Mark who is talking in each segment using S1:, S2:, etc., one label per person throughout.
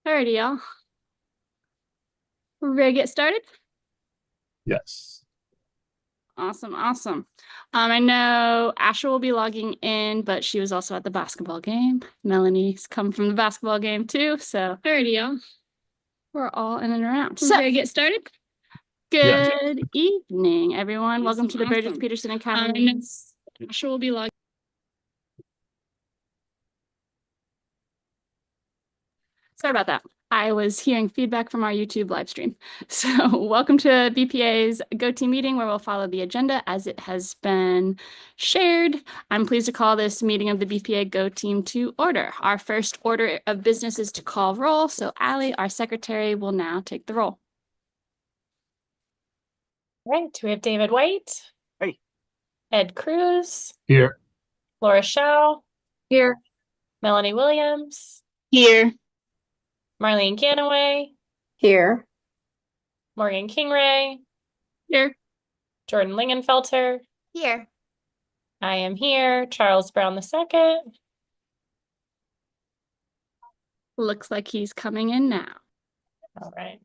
S1: Alrighty, y'all. We're ready to get started?
S2: Yes.
S1: Awesome, awesome. I know Asher will be logging in, but she was also at the basketball game. Melanie's come from the basketball game too, so alrighty, y'all. We're all in and around. So, ready to get started?
S2: Yes.
S1: Good evening, everyone. Welcome to the Burgess-Peterson Academy. Asher will be logging. Sorry about that. I was hearing feedback from our YouTube live stream. So welcome to BPA's Go Team meeting where we'll follow the agenda as it has been shared. I'm pleased to call this meeting of the BPA Go Team to order. Our first order of business is to call roll. So Allie, our secretary, will now take the roll.
S3: All right, we have David White.
S2: Hey.
S3: Ed Cruz.
S2: Here.
S3: Laura Shaw.
S1: Here.
S3: Melanie Williams.
S1: Here.
S3: Marlene Ganaway.
S4: Here.
S3: Morgan Kingray.
S1: Here.
S3: Jordan Lingenfelter.
S4: Here.
S3: I am here. Charles Brown II.
S1: Looks like he's coming in now.
S3: All right.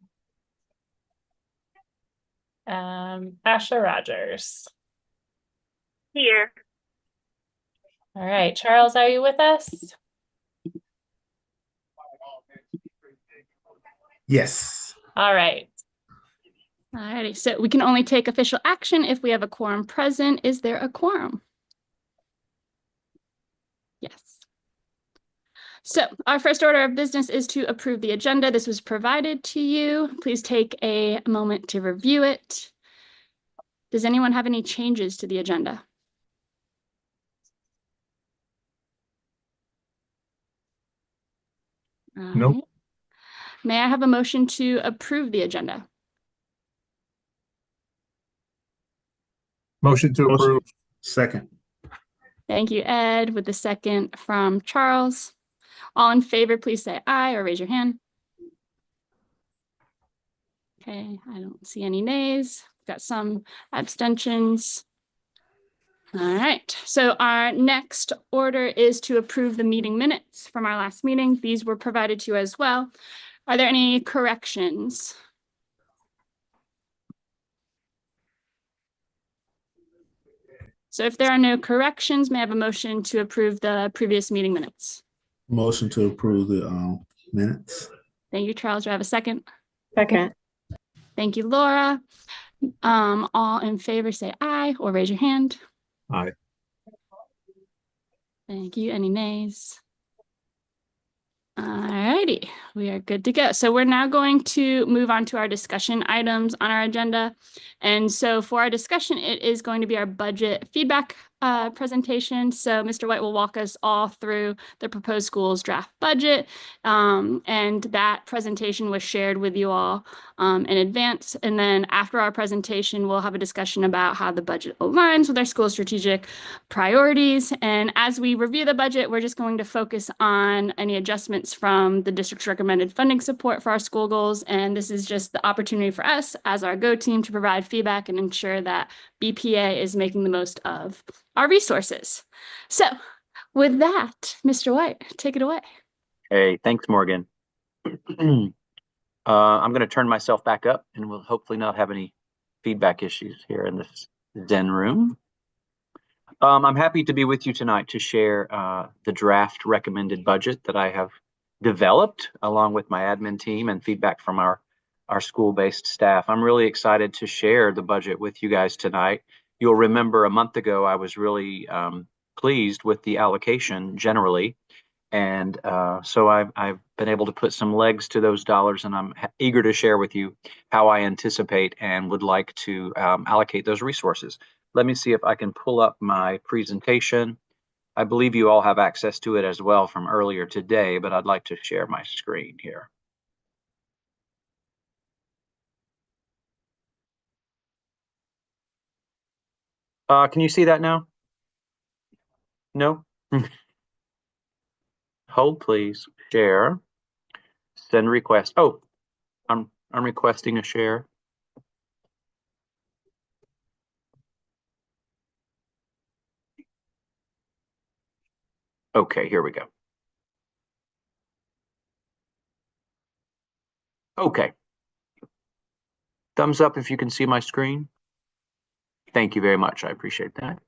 S3: Asha Rogers.
S4: Here.
S3: All right, Charles, are you with us?
S2: Yes.
S3: All right.
S1: Alrighty, so we can only take official action if we have a quorum present. Is there a quorum? Yes. So our first order of business is to approve the agenda. This was provided to you. Please take a moment to review it. Does anyone have any changes to the agenda?
S2: Nope.
S1: Right. May I have a motion to approve the agenda?
S2: Motion to approve. Second.
S1: Thank you, Ed, with the second from Charles. All in favor, please say aye or raise your hand. Okay, I don't see any nays. Got some abstentions. All right, so our next order is to approve the meeting minutes from our last meeting. These were provided to you as well. Are there any corrections? So if there are no corrections, may I have a motion to approve the previous meeting minutes?
S2: Motion to approve the minutes.
S1: Thank you, Charles. Do I have a second?
S4: Second.
S1: Thank you, Laura. All in favor say aye or raise your hand.
S2: Aye.
S1: Thank you. Any nays? Alrighty, we are good to go. So we're now going to move on to our discussion items on our agenda. And so for our discussion, it is going to be our budget feedback presentation. So Mr. White will walk us all through the proposed schools draft budget. And that presentation was shared with you all in advance. And then after our presentation, we'll have a discussion about how the budget aligns with our school strategic priorities. And as we review the budget, we're just going to focus on any adjustments from the district's recommended funding support for our school goals. And this is just the opportunity for us as our Go team to provide feedback and ensure that BPA is making the most of our resources. So with that, Mr. White, take it away.
S5: Hey, thanks, Morgan. I'm going to turn myself back up and we'll hopefully not have any feedback issues here in this Zen room. I'm happy to be with you tonight to share the draft recommended budget that I have developed along with my admin team and feedback from our school-based staff. I'm really excited to share the budget with you guys tonight. You'll remember a month ago, I was really pleased with the allocation generally. And so I've been able to put some legs to those dollars, and I'm eager to share with you how I anticipate and would like to allocate those resources. Let me see if I can pull up my presentation. I believe you all have access to it as well from earlier today, but I'd like to share my screen here. Can you see that now? No? Hold, please. Share. Send request. Oh, I'm requesting a share. Okay, here we go. Okay. Thumbs up if you can see my screen. Thank you very much. I appreciate that.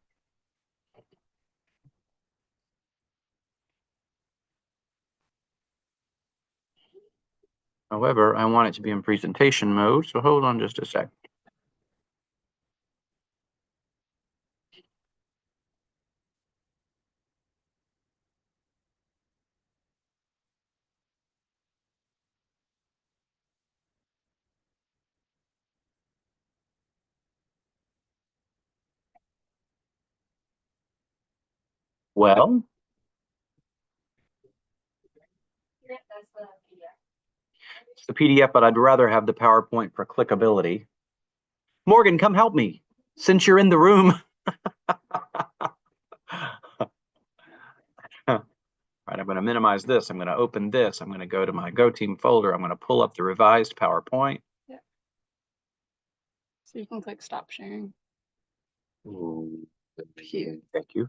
S5: However, I want it to be in presentation mode, so hold on just a sec. Well, it's the PDF, but I'd rather have the PowerPoint for clickability. Morgan, come help me, since you're in the room. All right, I'm going to minimize this. I'm going to open this. I'm going to go to my Go Team folder. I'm going to pull up the revised PowerPoint.
S1: Yeah. So you can click stop sharing.
S5: Ooh,
S1: Here.
S5: thank you.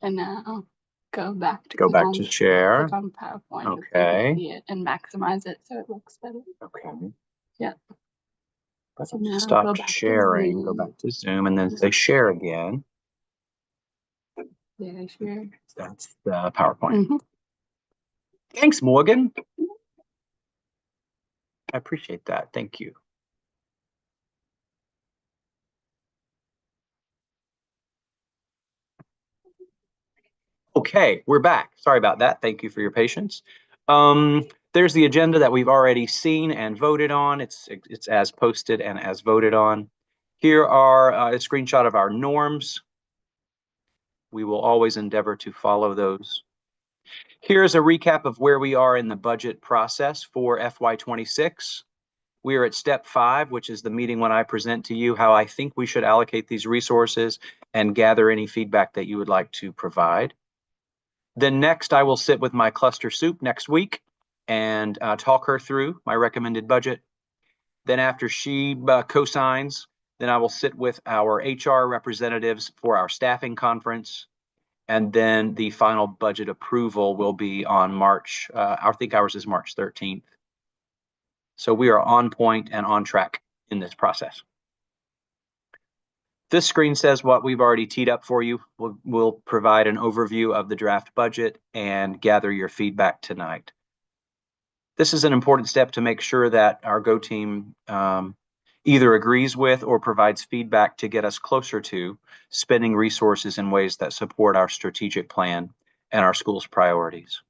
S1: And now go back to
S5: Go
S1: click
S5: back
S1: on,
S5: to share.
S1: click on PowerPoint. so you
S5: Okay.
S1: can see it and maximize it so it looks better.
S5: Okay.
S1: Yeah.
S5: But
S1: So now
S5: stop
S1: go back to
S5: sharing. Go
S1: Zoom.
S5: back to Zoom and then say share again.
S1: Yeah, share.
S5: That's the PowerPoint.
S1: Mhm.
S5: Thanks, Morgan. I appreciate that. Thank you. Okay, we're back. Sorry about that. Thank you for your patience. There's the agenda that we've already seen and voted on. It's as posted and as voted on. Here are a screenshot of our norms. We will always endeavor to follow those. Here's a recap of where we are in the budget process for FY26. We are at step 5, which is the meeting when I present to you how I think we should allocate these resources and gather any feedback that you would like to provide. Then next, I will sit with my cluster soup next week and talk her through my recommended budget. Then after she co-signs, then I will sit with our HR representatives for our staffing conference. And then the final budget approval will be on March, I think ours is March 13th. So we are on point and on track in this process. This screen says what we've already teed up for you. We'll provide an overview of the draft budget and gather your feedback tonight. This is an important step to make sure that our Go team either agrees with or provides feedback to get us closer to spending resources in ways that support our strategic plan and our school's priorities.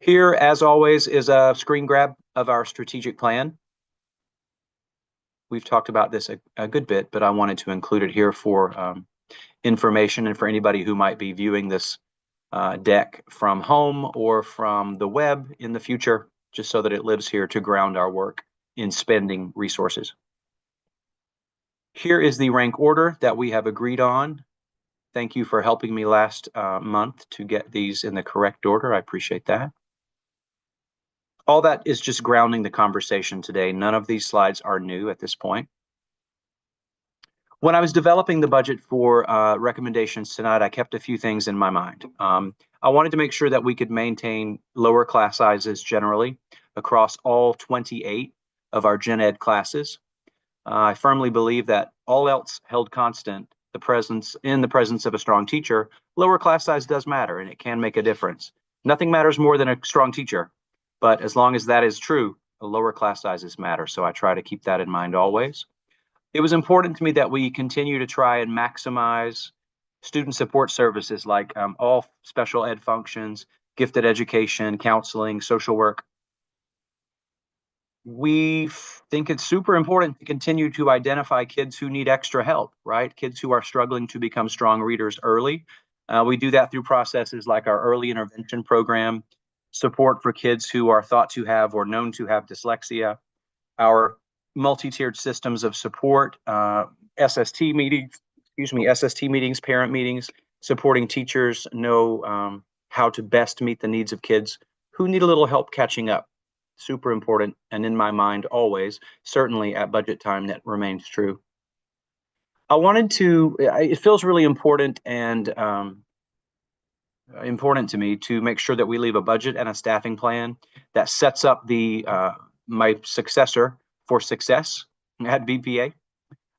S5: Here, as always, is a screen grab of our strategic plan. We've talked about this a good bit, but I wanted to include it here for information and for anybody who might be viewing this deck from home or from the web in the future, just so that it lives here to ground our work in spending resources. Here is the rank order that we have agreed on. Thank you for helping me last month to get these in the correct order. I appreciate that. All that is just grounding the conversation today. None of these slides are new at this point. When I was developing the budget for recommendations tonight, I kept a few things in my mind. I wanted to make sure that we could maintain lower class sizes generally across all 28 of our gen ed classes. I firmly believe that all else held constant, in the presence of a strong teacher, lower class size does matter and it can make a difference. Nothing matters more than a strong teacher, but as long as that is true, lower class sizes matter. So I try to keep that in mind always. It was important to me that we continue to try and maximize student support services like all special ed functions, gifted education, counseling, social work. We think it's super important to continue to identify kids who need extra help, right? Kids who are struggling to become strong readers early. We do that through processes like our early intervention program, support for kids who are thought to have or known to have dyslexia, our multi-tiered systems of support, SST meetings, parent meetings, supporting teachers know how to best meet the needs of kids who need a little help catching up. Super important, and in my mind always, certainly at budget time, that remains true. I wanted to, it feels really important and important to me to make sure that we leave a budget and a staffing plan that sets up the my successor for success at BPA.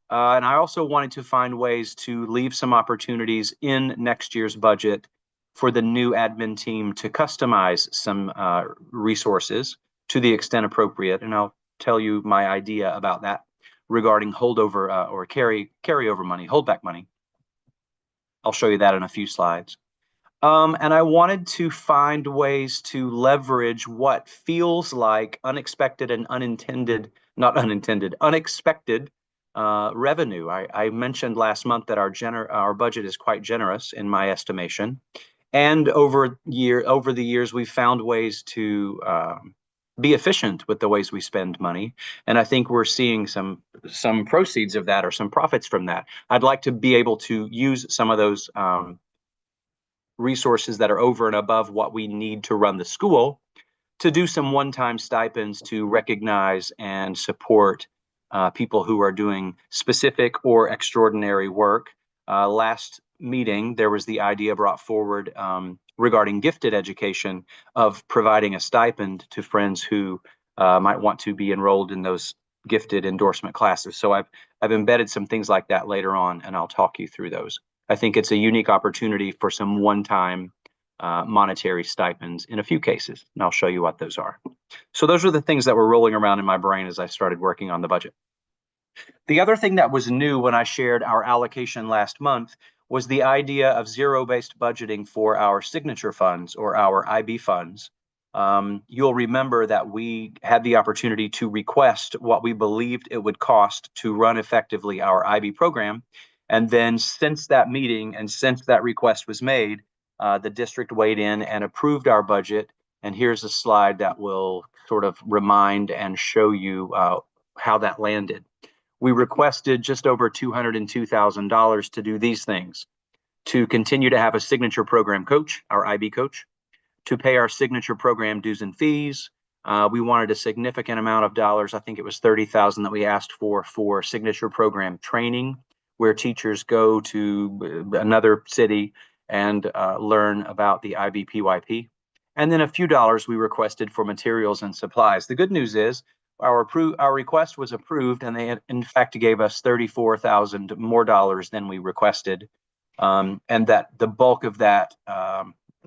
S5: And I also wanted to find ways to leave some opportunities in next year's budget for the new admin team to customize some resources to the extent appropriate. And I'll tell you my idea about that regarding holdover or carryover money, holdback money. I'll show you that in a few slides. And I wanted to find ways to leverage what feels like unexpected and unexpected revenue. I mentioned last month that our budget is quite generous in my estimation. And over the years, we've found ways to be efficient with the ways we spend money. And I think we're seeing some proceeds of that or some profits from that. I'd like to be able to use some of those resources that are over and above what we need to run the school to do some one-time stipends to recognize and support people who are doing specific or extraordinary work. Last meeting, there was the idea brought forward regarding gifted education of providing a stipend to friends who might want to be enrolled in those gifted endorsement classes. So I've embedded some things like that later on, and I'll talk you through those. I think it's a unique opportunity for some one-time monetary stipends in a few cases, and I'll show you what those are. So those are the things that were rolling around in my brain as I started working on the budget. The other thing that was new when I shared our allocation last month was the idea of zero-based budgeting for our signature funds or our IB funds. You'll remember that we had the opportunity to request what we believed it would cost to run effectively our IB program. And then since that meeting and since that request was made, the district weighed in and approved our budget. And here's a slide that will sort of remind and show you how that landed. We requested just over $202,000 to do these things: to continue to have a signature program coach, our IB coach, to pay our signature program dues and fees. We wanted a significant amount of dollars. I think it was $30,000 that we asked for signature program training, where teachers go to another city and learn about the IBPYP. And then a few dollars we requested for materials and supplies. The good news is our request was approved, and they in fact gave us $34,000 more dollars than we requested, and that the bulk of that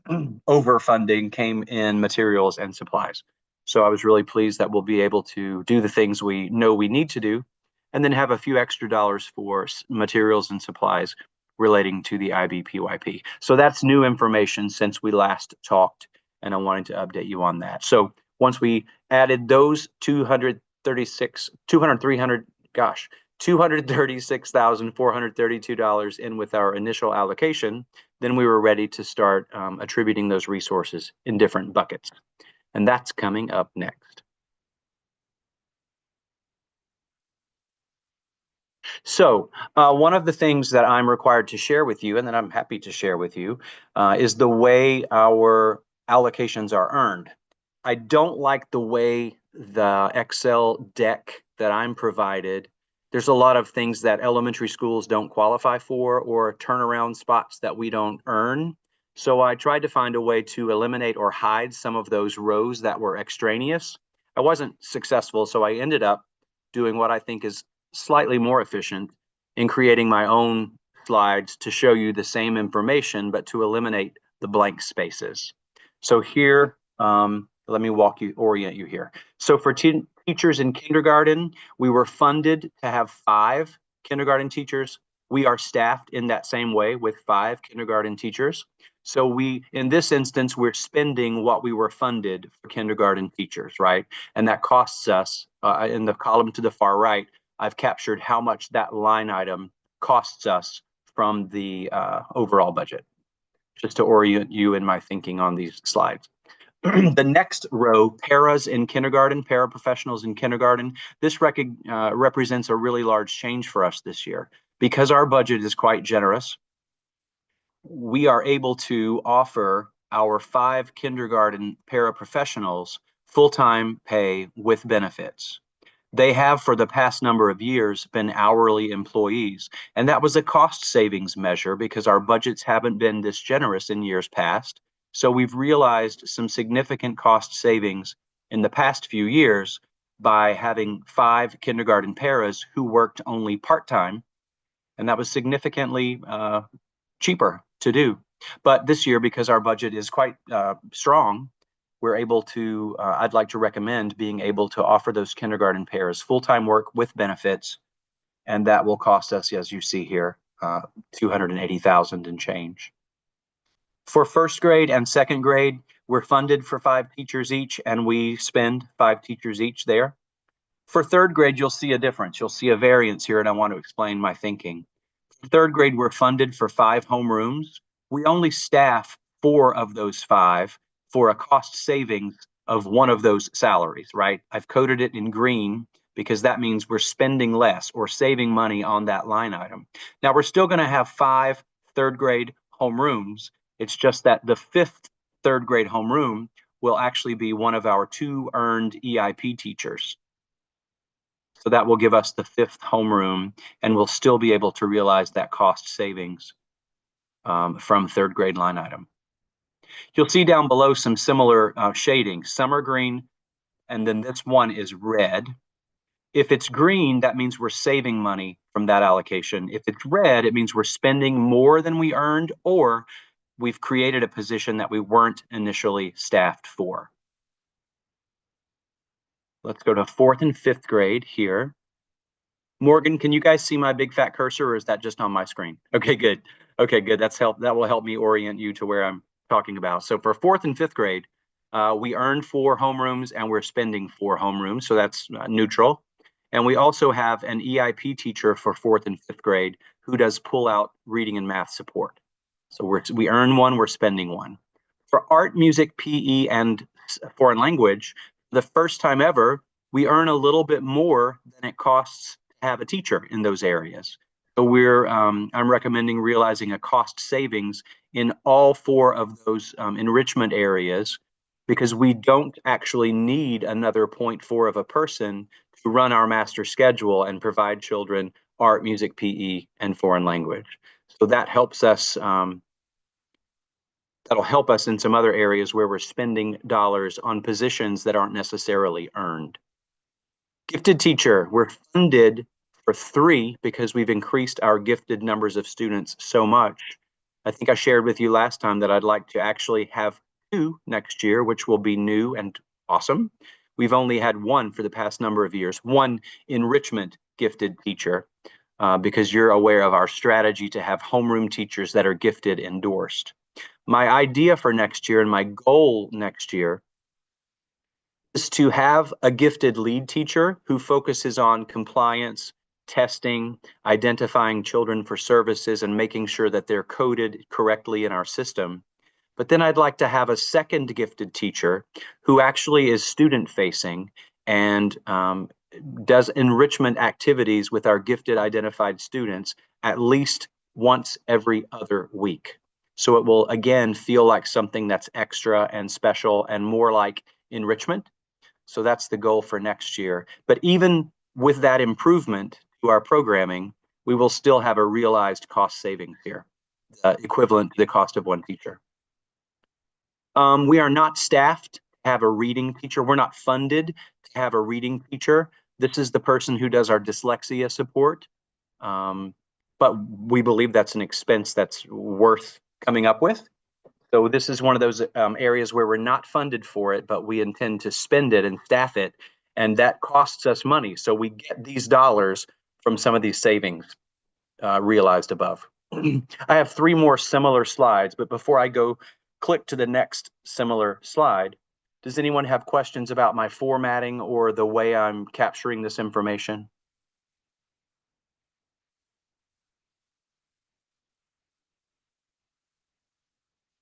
S5: overfunding came in materials and supplies. So I was really pleased that we'll be able to do the things we know we need to do, and then have a few extra dollars for materials and supplies relating to the IBPYP. So that's new information since we last talked, and I wanted to update you on that. So once we added those $236,432 in with our initial allocation, then we were ready to start attributing those resources in different buckets. And that's coming up next. So one of the things that I'm required to share with you, and that I'm happy to share with you, is the way our allocations are earned. I don't like the way the Excel deck that I'm provided. There's a lot of things that elementary schools don't qualify for, or turnaround spots that we don't earn. So I tried to find a way to eliminate or hide some of those rows that were extraneous. I wasn't successful, so I ended up doing what I think is slightly more efficient in creating my own slides to show you the same information, but to eliminate the blank spaces. So here, let me orient you here. So for teachers in kindergarten, we were funded to have 5 kindergarten teachers. We are staffed in that same way with 5 kindergarten teachers. So in this instance, we're spending what we were funded for kindergarten teachers, right? And that costs us, in the column to the far right, I've captured how much that line item costs us from the overall budget, just to orient you in my thinking on these slides. The next row, paras in kindergarten, paraprofessionals in kindergarten, this represents a really large change for us this year. Because our budget is quite generous, we are able to offer our 5 kindergarten paraprofessionals full-time pay with benefits. They have for the past number of years been hourly employees, and that was a cost savings measure because our budgets haven't been this generous in years past. So we've realized some significant cost savings in the past few years by having 5 kindergarten paras who worked only part-time, and that was significantly cheaper to do. But this year, because our budget is quite strong, we're able to, I'd like to recommend being able to offer those kindergarten pairs full-time work with benefits, and that will cost us, as you see here, $280,000 and change. For first grade and second grade, we're funded for 5 teachers each, and we spend 5 teachers each there. For third grade, you'll see a difference. You'll see a variance here, and I want to explain my thinking. For third grade, we're funded for 5 homerooms. We only staff 4 of those 5 for a cost savings of one of those salaries, right? I've coded it in green because that means we're spending less or saving money on that line item. Now, we're still going to have 5 third grade homerooms. It's just that the 5th third grade homeroom will actually be one of our 2 earned EIP teachers. So that will give us the 5th homeroom, and we'll still be able to realize that cost savings from third grade line item. You'll see down below some similar shading. Some are green, and then this one is red. If it's green, that means we're saving money from that allocation. If it's red, it means we're spending more than we earned, or we've created a position that we weren't initially staffed for. Let's go to 4th and 5th grade here. Morgan, can you guys see my big fat cursor, or is that just on my screen? Okay, good. Okay, good. That will help me orient you to where I'm talking about. So for 4th and 5th grade, we earned 4 homerooms and we're spending 4 homerooms, so that's neutral. And we also have an EIP teacher for 4th and 5th grade who does pull-out reading and math support. So we earn 1, we're spending 1. For art, music, PE, and foreign language, the first time ever, we earn a little bit more than it costs to have a teacher in those areas. So I'm recommending realizing a cost savings in all 4 of those enrichment areas, because we don't actually need another 0.4 of a person to run our master schedule and provide children art, music, PE, and foreign language. So that helps us. That'll help us in some other areas where we're spending dollars on positions that aren't necessarily earned. Gifted teacher, we're funded for 3 because we've increased our gifted numbers of students so much. I think I shared with you last time that I'd like to actually have 2 next year, which will be new and awesome. We've only had 1 for the past number of years, 1 enrichment gifted teacher, because you're aware of our strategy to have homeroom teachers that are gifted endorsed. My idea for next year and my goal next year is to have a gifted lead teacher who focuses on compliance, testing, identifying children for services, and making sure that they're coded correctly in our system. But then I'd like to have a second gifted teacher who actually is student-facing and does enrichment activities with our gifted identified students at least once every other week. So it will, again, feel like something that's extra and special and more like enrichment. So that's the goal for next year. But even with that improvement to our programming, we will still have a realized cost savings here, equivalent to the cost of 1 teacher. We are not staffed to have a reading teacher. We're not funded to have a reading teacher. This is the person who does our dyslexia support. But we believe that's an expense that's worth coming up with. So this is one of those areas where we're not funded for it, but we intend to spend it and staff it, and that costs us money. So we get these dollars from some of these savings realized above. I have 3 more similar slides, but before I go click to the next similar slide, does anyone have questions about my formatting or the way I'm capturing this information?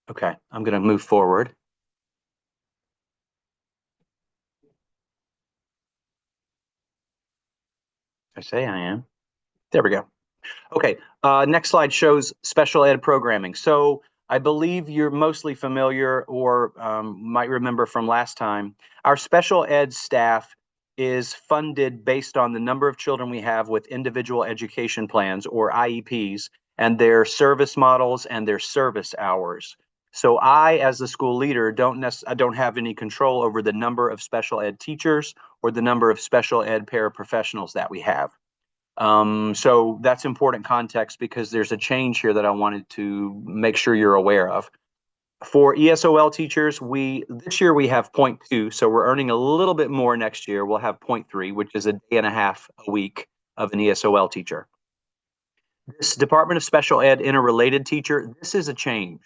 S5: Okay, I'm going to move forward. I say I am. There we go. Okay, next slide shows special ed programming. So I believe you're mostly familiar or might remember from last time, our special ed staff is funded based on the number of children we have with individual education plans, or IEPs, and their service models and their service hours. So I, as the school leader, I don't have any control over the number of special ed teachers or the number of special ed paraprofessionals that we have. So that's important context, because there's a change here that I wanted to make sure you're aware of. For ESOL teachers, this year we have 0.2, so we're earning a little bit more next year. We'll have 0.3, which is a day and a half a week of an ESOL teacher. This Department of Special Ed interrelated teacher, this is a change.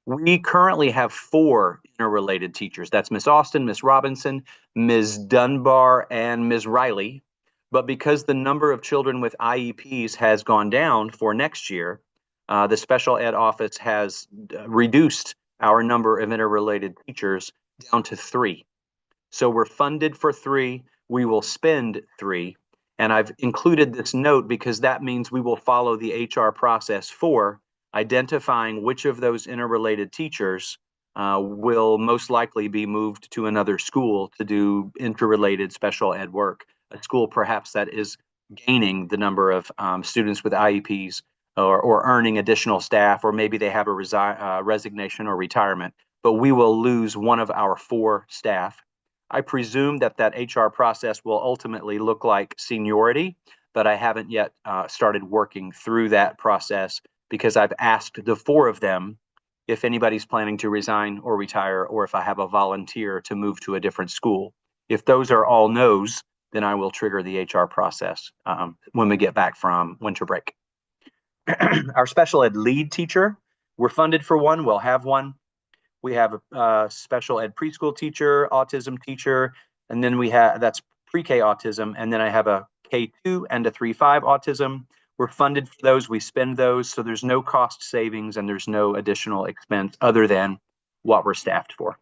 S5: We currently have 4 interrelated teachers. That's Miss Austin, Miss Robinson, Ms. Dunbar, and Ms. Riley. But because the number of children with IEPs has gone down for next year, the special ed office has reduced our number of interrelated teachers down to 3. So we're funded for 3. We will spend 3. And I've included this note because that means we will follow the HR process for identifying which of those interrelated teachers will most likely be moved to another school to do interrelated special ed work. A school perhaps that is gaining the number of students with IEPs, or earning additional staff, or maybe they have a resignation or retirement, but we will lose one of our 4 staff. I presume that HR process will ultimately look like seniority, but I haven't yet started working through that process, because I've asked the 4 of them if anybody's planning to resign or retire, or if I have a volunteer to move to a different school. If those are all no's, then I will trigger the HR process when we get back from winter break. Our special ed lead teacher, we're funded for 1, we'll have 1. We have a special ed preschool teacher, autism teacher, and then that's pre-K autism, and then I have a K2 and a 3-5 autism. We're funded for those, we spend those, so there's no cost savings and there's no additional expense other than what we're staffed for.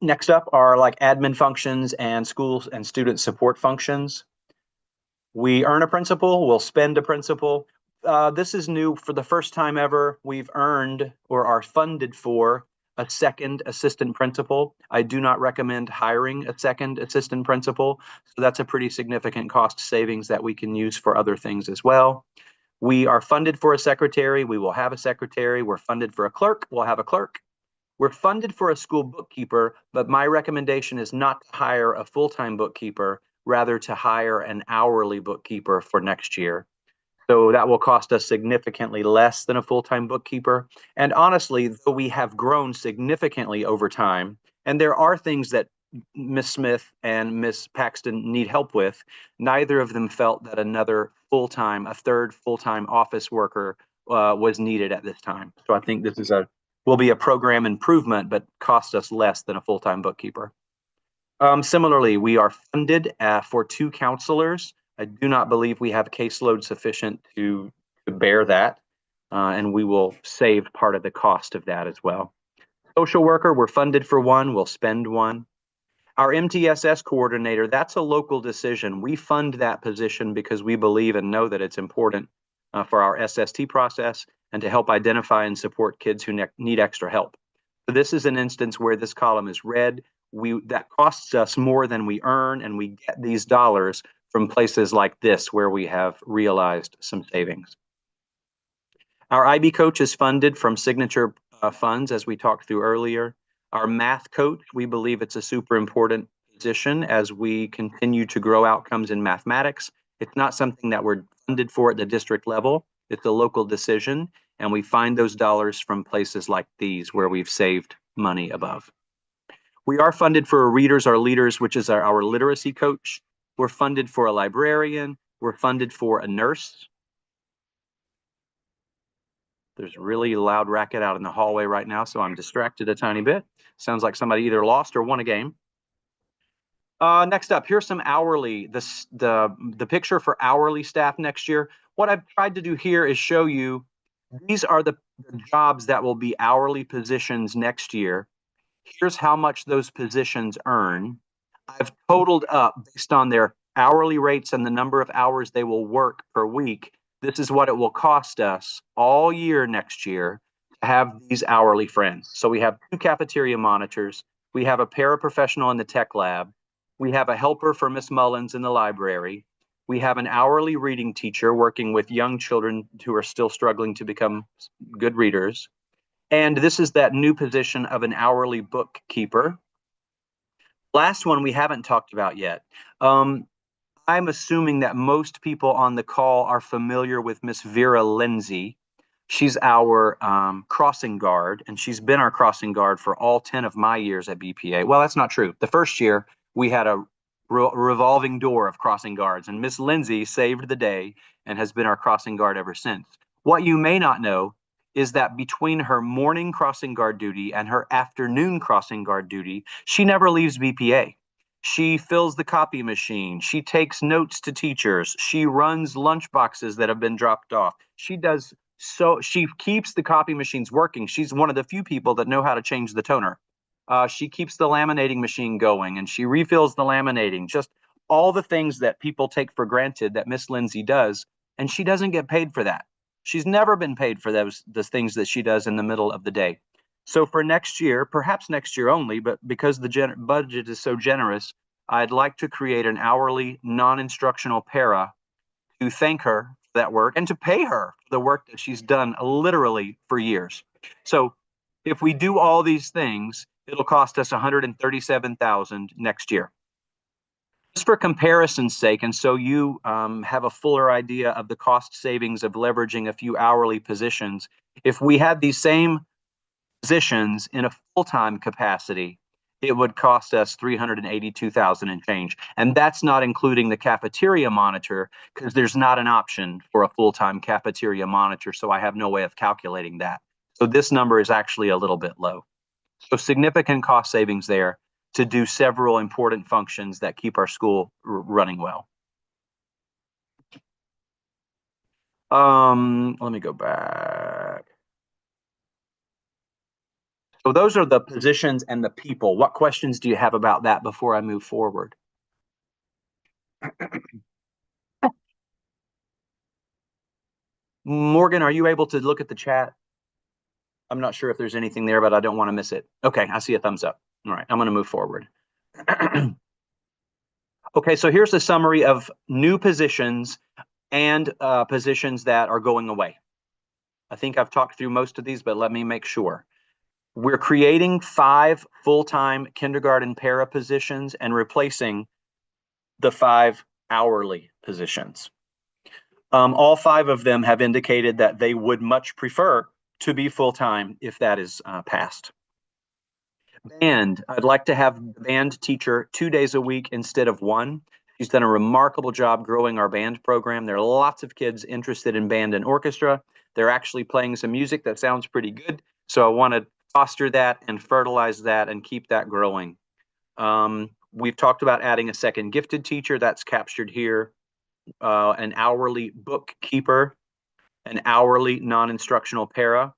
S5: Next up are like admin functions and schools and student support functions. We earn a principal, we'll spend a principal. This is new. For the first time ever, we've earned or are funded for a second assistant principal. I do not recommend hiring a second assistant principal, so that's a pretty significant cost savings that we can use for other things as well. We are funded for a secretary, we will have a secretary. We're funded for a clerk, we'll have a clerk. We're funded for a school bookkeeper, but my recommendation is not to hire a full-time bookkeeper, rather to hire an hourly bookkeeper for next year. So that will cost us significantly less than a full-time bookkeeper. And honestly, though we have grown significantly over time, and there are things that Ms. Smith and Ms. Paxton need help with, neither of them felt that a third full-time office worker was needed at this time. So I think this will be a program improvement, but cost us less than a full-time bookkeeper. Similarly, we are funded for 2 counselors. I do not believe we have caseload sufficient to bear that, and we will save part of the cost of that as well. Social worker, we're funded for 1, we'll spend 1. Our MTSS coordinator, that's a local decision. We fund that position because we believe and know that it's important for our SST process and to help identify and support kids who need extra help. So this is an instance where this column is red. That costs us more than we earn, and we get these dollars from places like this where we have realized some savings. Our IB coach is funded from signature funds, as we talked through earlier. Our math coach, we believe it's a super important position as we continue to grow outcomes in mathematics. It's not something that we're funded for at the district level. It's a local decision, and we find those dollars from places like these where we've saved money above. We are funded for Readers Are Leaders, which is our literacy coach. We're funded for a librarian. We're funded for a nurse. There's really a loud racket out in the hallway right now, so I'm distracted a tiny bit. Sounds like somebody either lost or won a game. Next up, here's some hourly, the picture for hourly staff next year. What I've tried to do here is show you these are the jobs that will be hourly positions next year. Here's how much those positions earn. I've totaled up based on their hourly rates and the number of hours they will work per week. This is what it will cost us all year next year to have these hourly friends. So we have 2 cafeteria monitors. We have a paraprofessional in the tech lab. We have a helper for Miss Mullins in the library. We have an hourly reading teacher working with young children who are still struggling to become good readers. And this is that new position of an hourly bookkeeper. Last one we haven't talked about yet. I'm assuming that most people on the call are familiar with Miss Vera Lindsay. She's our crossing guard, and she's been our crossing guard for all 10 of my years at BPA. Well, that's not true. The first year, we had a revolving door of crossing guards, and Miss Lindsay saved the day and has been our crossing guard ever since. What you may not know is that between her morning crossing guard duty and her afternoon crossing guard duty, she never leaves BPA. She fills the copy machine. She takes notes to teachers. She runs lunch boxes that have been dropped off. She keeps the copy machines working. She's one of the few people that know how to change the toner. She keeps the laminating machine going, and she refills the laminating. Just all the things that people take for granted that Miss Lindsay does, and she doesn't get paid for that. She's never been paid for the things that she does in the middle of the day. So for next year, perhaps next year only, but because the budget is so generous, I'd like to create an hourly non-instructional para to thank her for that work and to pay her for the work that she's done literally for years. So if we do all these things, it'll cost us $137,000 next year. Just for comparison's sake, and so you have a fuller idea of the cost savings of leveraging a few hourly positions, if we had these same positions in a full-time capacity, it would cost us $382,000 and change. And that's not including the cafeteria monitor, because there's not an option for a full-time cafeteria monitor, so I have no way of calculating that. So this number is actually a little bit low. So significant cost savings there to do several important functions that keep our school running well. Let me go back. So those are the positions and the people. What questions do you have about that before I move forward? Morgan, are you able to look at the chat? I'm not sure if there's anything there, but I don't want to miss it. Okay, I see a thumbs up. All right, I'm going to move forward. Okay, so here's the summary of new positions and positions that are going away. I think I've talked through most of these, but let me make sure. We're creating 5 full-time kindergarten para positions and replacing the 5 hourly positions. All 5 of them have indicated that they would much prefer to be full-time if that is passed. Band, I'd like to have the band teacher 2 days a week instead of 1. She's done a remarkable job growing our band program. There are lots of kids interested in band and orchestra. They're actually playing some music that sounds pretty good. So I want to foster that and fertilize that and keep that growing. We've talked about adding a second gifted teacher. That's captured here. An hourly bookkeeper, an hourly non-instructional para.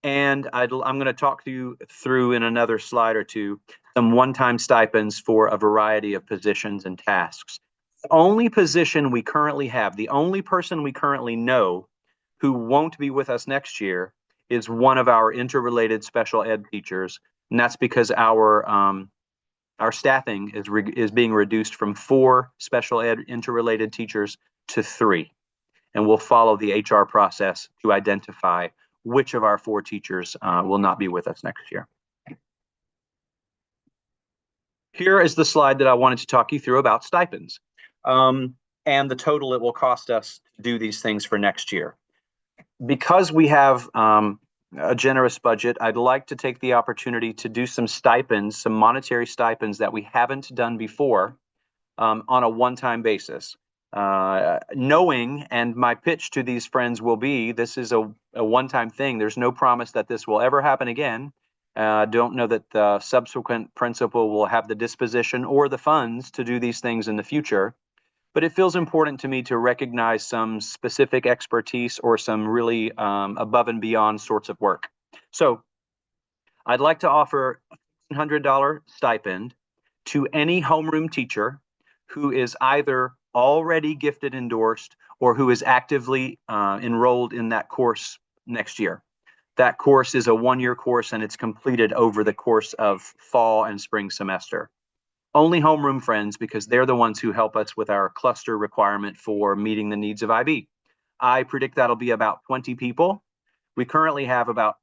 S5: And I'm going to talk to you through in another slide or two some one-time stipends for a variety of positions and tasks. The only position we currently have, the only person we currently know who won't be with us next year is one of our interrelated special ed teachers, and that's because our staffing is being reduced from 4 special ed interrelated teachers to 3, and we'll follow the HR process to identify which of our 4 teachers will not be with us next year. Here is the slide that I wanted to talk you through about stipends and the total it will cost us to do these things for next year. Because we have a generous budget, I'd like to take the opportunity to do some stipends, some monetary stipends that we haven't done before on a one-time basis. Knowing, and my pitch to these friends will be, this is a one-time thing. There's no promise that this will ever happen again. Don't know that the subsequent principal will have the disposition or the funds to do these things in the future. But it feels important to me to recognize some specific expertise or some really above and beyond sorts of work. So I'd like to offer a $100 stipend to any homeroom teacher who is either already gifted endorsed or who is actively enrolled in that course next year. That course is a one-year course and it's completed over the course of fall and spring semester. Only homeroom friends, because they're the ones who help us with our cluster requirement for meeting the needs of IB. I predict that'll be about 20 people. We currently have about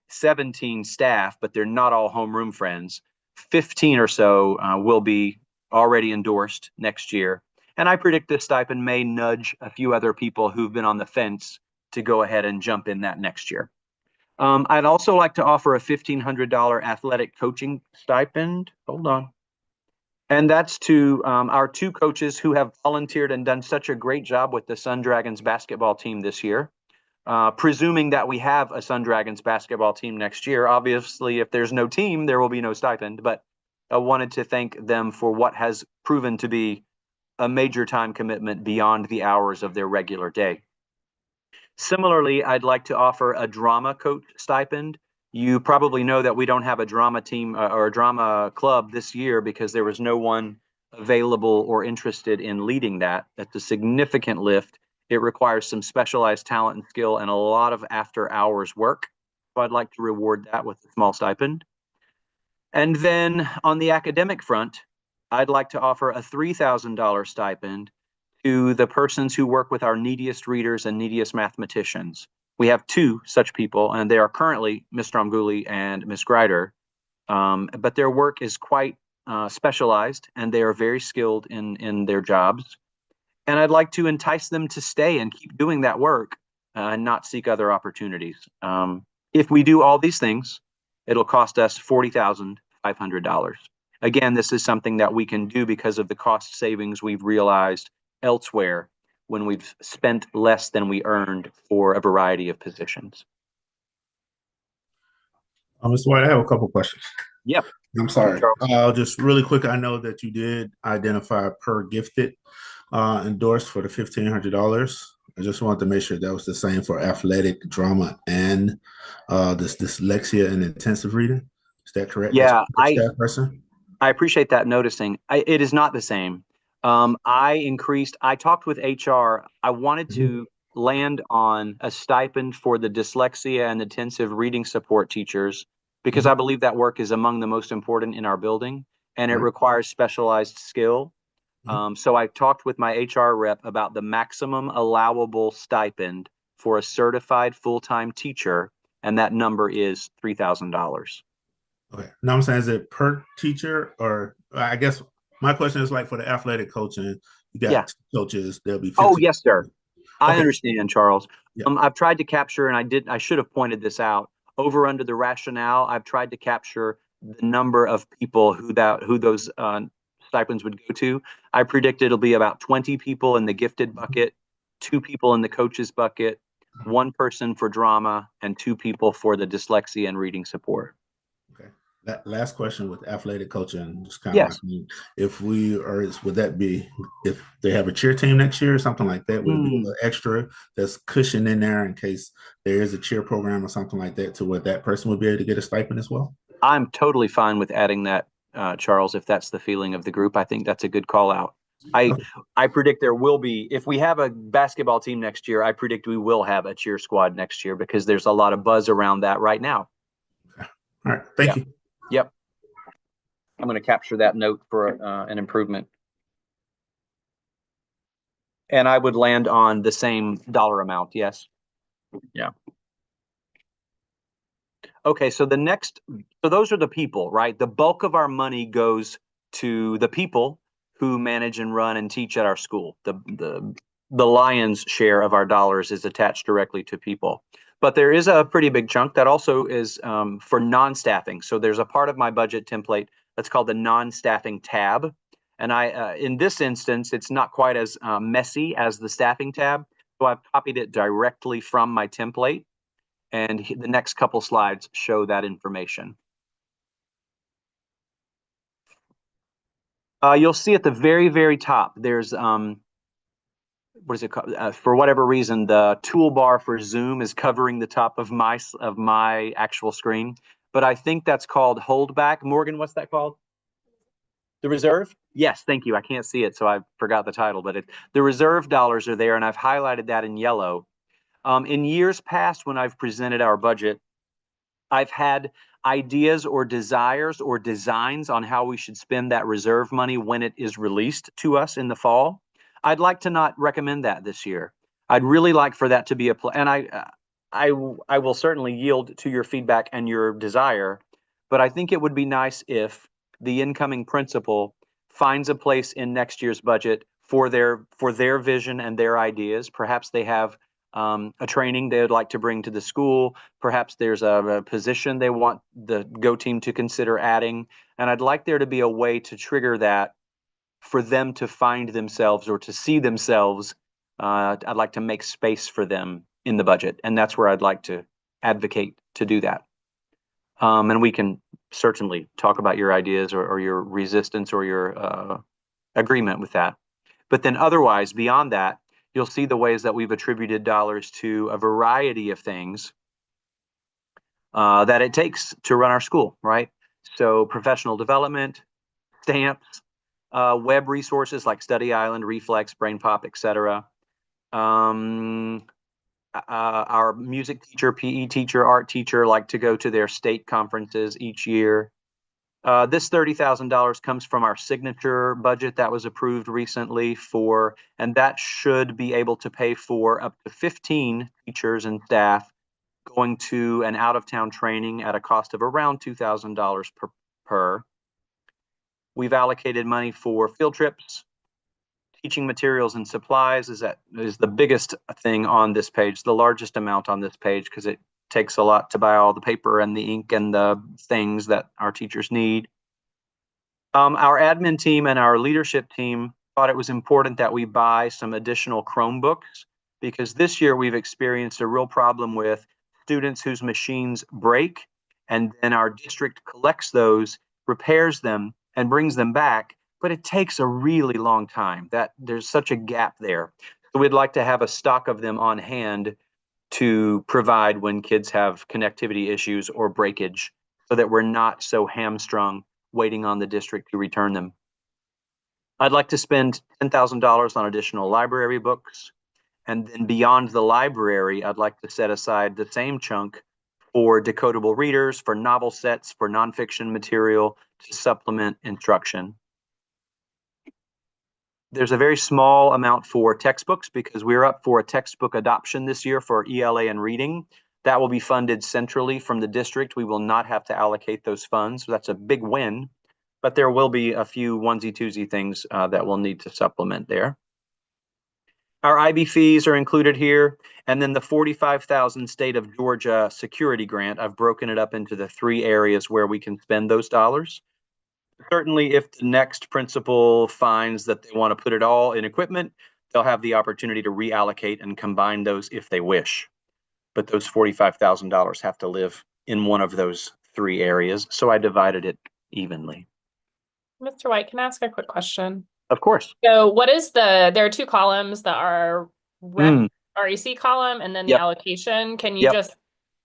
S5: 17 staff, but they're not all homeroom friends. 15 or so will be already endorsed next year. And I predict this stipend may nudge a few other people who've been on the fence to go ahead and jump in that next year. I'd also like to offer a $1,500 athletic coaching stipend. Hold on. And that's to our two coaches who have volunteered and done such a great job with the Sun Dragons basketball team this year. Presuming that we have a Sun Dragons basketball team next year. Obviously, if there's no team, there will be no stipend, but I wanted to thank them for what has proven to be a major time commitment beyond the hours of their regular day. Similarly, I'd like to offer a drama coach stipend. You probably know that we don't have a drama team or a drama club this year because there was no one available or interested in leading that. That's a significant lift. It requires some specialized talent and skill and a lot of after hours work. So I'd like to reward that with a small stipend. And then on the academic front, I'd like to offer a $3,000 stipend to the persons who work with our neediest readers and neediest mathematicians. We have two such people, and they are currently Ms. Stromguli and Ms. Greider, but their work is quite specialized, and they are very skilled in their jobs. And I'd like to entice them to stay and keep doing that work and not seek other opportunities. If we do all these things, it'll cost us $40,500. Again, this is something that we can do because of the cost savings we've realized elsewhere when we've spent less than we earned for a variety of positions.
S2: Mr. White, I have a couple questions.
S5: Yep.
S2: I'm sorry. Just really quick, I know that you did identify per gifted endorsed for the $1,500. I just wanted to make sure that was the same for athletic, drama, and this dyslexia and intensive reading. Is that correct?
S5: Yeah,
S2: I
S5: appreciate that noticing. It is not the same. I talked with HR. I wanted to land on a stipend for the dyslexia and intensive reading support teachers because I believe that work is among the most important in our building and it requires specialized skill. So I talked with my HR rep about the maximum allowable stipend for a certified full-time teacher, and that number is $3,000.
S2: Okay. Now I'm saying, is it per teacher, or I guess my question is like for the athletic coaching, you got coaches, there'll be 15.
S5: Oh, yes, sir. I
S2: Okay.
S5: understand, Charles.
S2: Yeah.
S5: I've tried to capture, and I should have pointed this out, over under the rationale, I've tried to capture the number of people who those stipends would go to. I predict it'll be about 20 people in the gifted bucket, 2 people in the coaches bucket, 1 person for drama, and 2 people for the dyslexia and reading support.
S2: Okay. That last question with athletic coaching, just kind of like, if would that be if they have a cheer team next year or something like that? Would it be a little extra that's cushioned in there in case there is a cheer program or something like that, to where that person would be able to get a stipend as well?
S5: I'm totally fine with adding that, Charles, if that's the feeling of the group. I think that's a good call out. I predict there will be, if we have a basketball team next year, I predict we will have a cheer squad next year because there's a lot of buzz around that right now.
S2: Okay. All right. Thank you.
S5: Yep. I'm going to capture that note for an improvement. And I would land on the same dollar amount. Yes. Yeah. Okay. So those are the people, right? The bulk of our money goes to the people who manage and run and teach at our school. The lion's share of our dollars is attached directly to people. But there is a pretty big chunk that also is for non-staffing. So there's a part of my budget template that's called the non-staffing tab. And in this instance, it's not quite as messy as the staffing tab. So I've copied it directly from my template. And the next couple slides show that information. You'll see at the very, very top, there's what is it called? For whatever reason, the toolbar for Zoom is covering the top of my actual screen, but I think that's called holdback. Morgan, what's that called? The reserve? Yes, thank you. I can't see it, so I forgot the title, but the reserve dollars are there, and I've highlighted that in yellow. In years past, when I've presented our budget, I've had ideas or desires or designs on how we should spend that reserve money when it is released to us in the fall. I'd like to not recommend that this year. I'd really like for that to be and I will certainly yield to your feedback and your desire, but I think it would be nice if the incoming principal finds a place in next year's budget for their vision and their ideas. Perhaps they have a training they would like to bring to the school. Perhaps there's a position they want the Go team to consider adding. And I'd like there to be a way to trigger that for them to find themselves or to see themselves. I'd like to make space for them in the budget. And that's where I'd like to advocate to do that. And we can certainly talk about your ideas or your resistance or your agreement with that. But then otherwise, beyond that, you'll see the ways that we've attributed dollars to a variety of things that it takes to run our school, right? So professional development, stamps, web resources like Study Island, Reflex, BrainPop, etc. Our music teacher, PE teacher, art teacher like to go to their state conferences each year. This $30,000 comes from our signature budget that was approved recently and that should be able to pay for up to 15 teachers and staff going to an out-of-town training at a cost of around $2,000 per. We've allocated money for field trips. Teaching materials and supplies is the biggest thing on this page, the largest amount on this page, because it takes a lot to buy all the paper and the ink and the things that our teachers need. Our admin team and our leadership team thought it was important that we buy some additional Chromebooks, because this year we've experienced a real problem with students whose machines break, and then our district collects those, repairs them, and brings them back, but it takes a really long time. There's such a gap there. So we'd like to have a stock of them on hand to provide when kids have connectivity issues or breakage, so that we're not so hamstrung waiting on the district to return them. I'd like to spend $10,000 on additional library books. And then beyond the library, I'd like to set aside the same chunk for decodable readers, for novel sets, for nonfiction material to supplement instruction. There's a very small amount for textbooks because we're up for a textbook adoption this year for ELA and reading. That will be funded centrally from the district. We will not have to allocate those funds. So that's a big win, but there will be a few onesie-twosie things that we'll need to supplement there. Our IB fees are included here. And then the $45,000 state of Georgia security grant, I've broken it up into the 3 areas where we can spend those dollars. Certainly, if the next principal finds that they want to put it all in equipment, they'll have the opportunity to reallocate and combine those if they wish. But those $45,000 have to live in one of those 3 areas. So I divided it evenly.
S3: Mr. White, can I ask a quick question?
S5: Of course.
S3: So what is there are 2 columns that are REC column and then the allocation. Can you just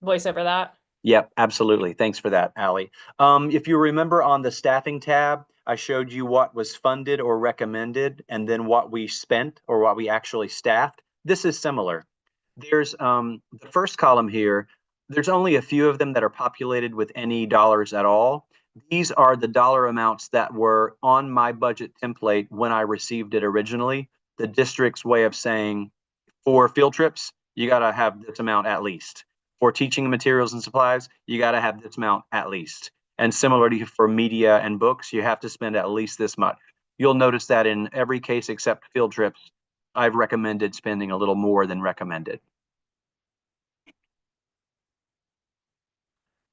S3: voice over that?
S5: Yep, absolutely. Thanks for that, Allie. If you remember on the staffing tab, I showed you what was funded or recommended and then what we spent or what we actually staffed. This is similar. There's the first column here. There's only a few of them that are populated with any dollars at all. These are the dollar amounts that were on my budget template when I received it originally. The district's way of saying, for field trips, you got to have this amount at least. For teaching materials and supplies, you got to have this amount at least. And similarly for media and books, you have to spend at least this much. You'll notice that in every case except field trips, I've recommended spending a little more than recommended.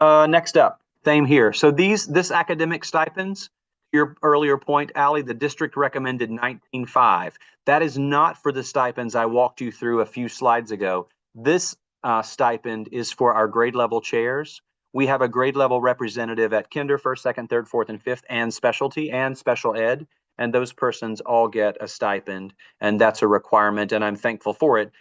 S5: Next up, same here. So this academic stipends, your earlier point, Allie, the district recommended $19,500. That is not for the stipends I walked you through a few slides ago. This stipend is for our grade level chairs. We have a grade level representative at kinder, first, second, third, fourth, and fifth, and specialty and special ed. And those persons all get a stipend, and that's a requirement, and I'm thankful for it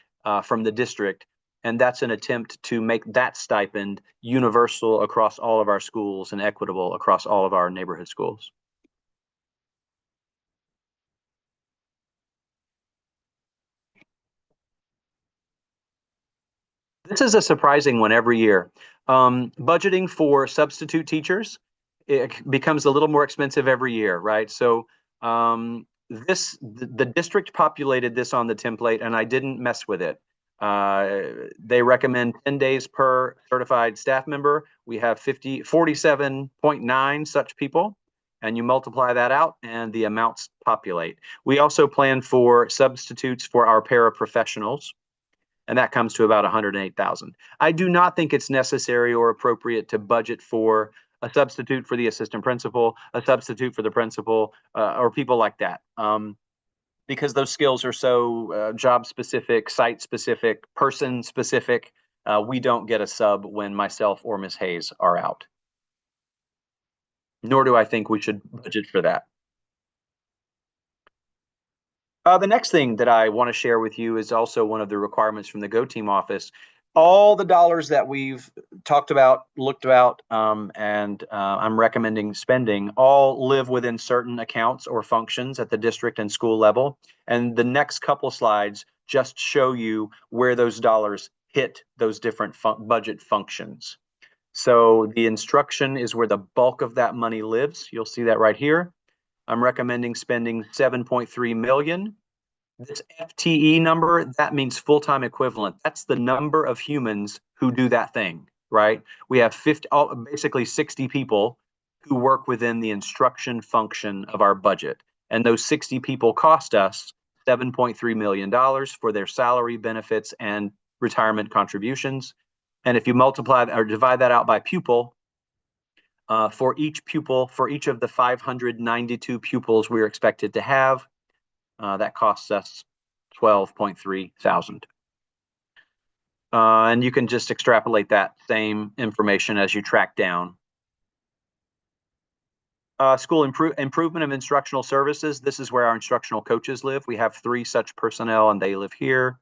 S5: from the district. And that's an attempt to make that stipend universal across all of our schools and equitable across all of our neighborhood schools. This is a surprising one every year. Budgeting for substitute teachers, it becomes a little more expensive every year, right? So the district populated this on the template, and I didn't mess with it. They recommend 10 days per certified staff member. We have 47.9 such people, and you multiply that out and the amounts populate. We also plan for substitutes for our paraprofessionals, and that comes to about 108,000. I do not think it's necessary or appropriate to budget for a substitute for the assistant principal, a substitute for the principal, or people like that. Because those skills are so job specific, site specific, person specific, we don't get a sub when myself or Ms. Hayes are out. Nor do I think we should budget for that. The next thing that I want to share with you is also one of the requirements from the Go Team office. All the dollars that we've talked about, looked about, and I'm recommending spending all live within certain accounts or functions at the district and school level. And the next couple slides just show you where those dollars hit those different budget functions. So the instruction is where the bulk of that money lives. You'll see that right here. I'm recommending spending 7.3 million. This FTE number, that means full-time equivalent. That's the number of humans who do that thing, right? We have basically 60 people who work within the instruction function of our budget. And those 60 people cost us $7.3 million for their salary, benefits, and retirement contributions. And if you multiply or divide that out by pupil, for each of the 592 pupils we're expected to have, that costs us $12.3 thousand. And you can just extrapolate that same information as you track down. School improvement of instructional services. This is where our instructional coaches live. We have 3 such personnel, and they live here.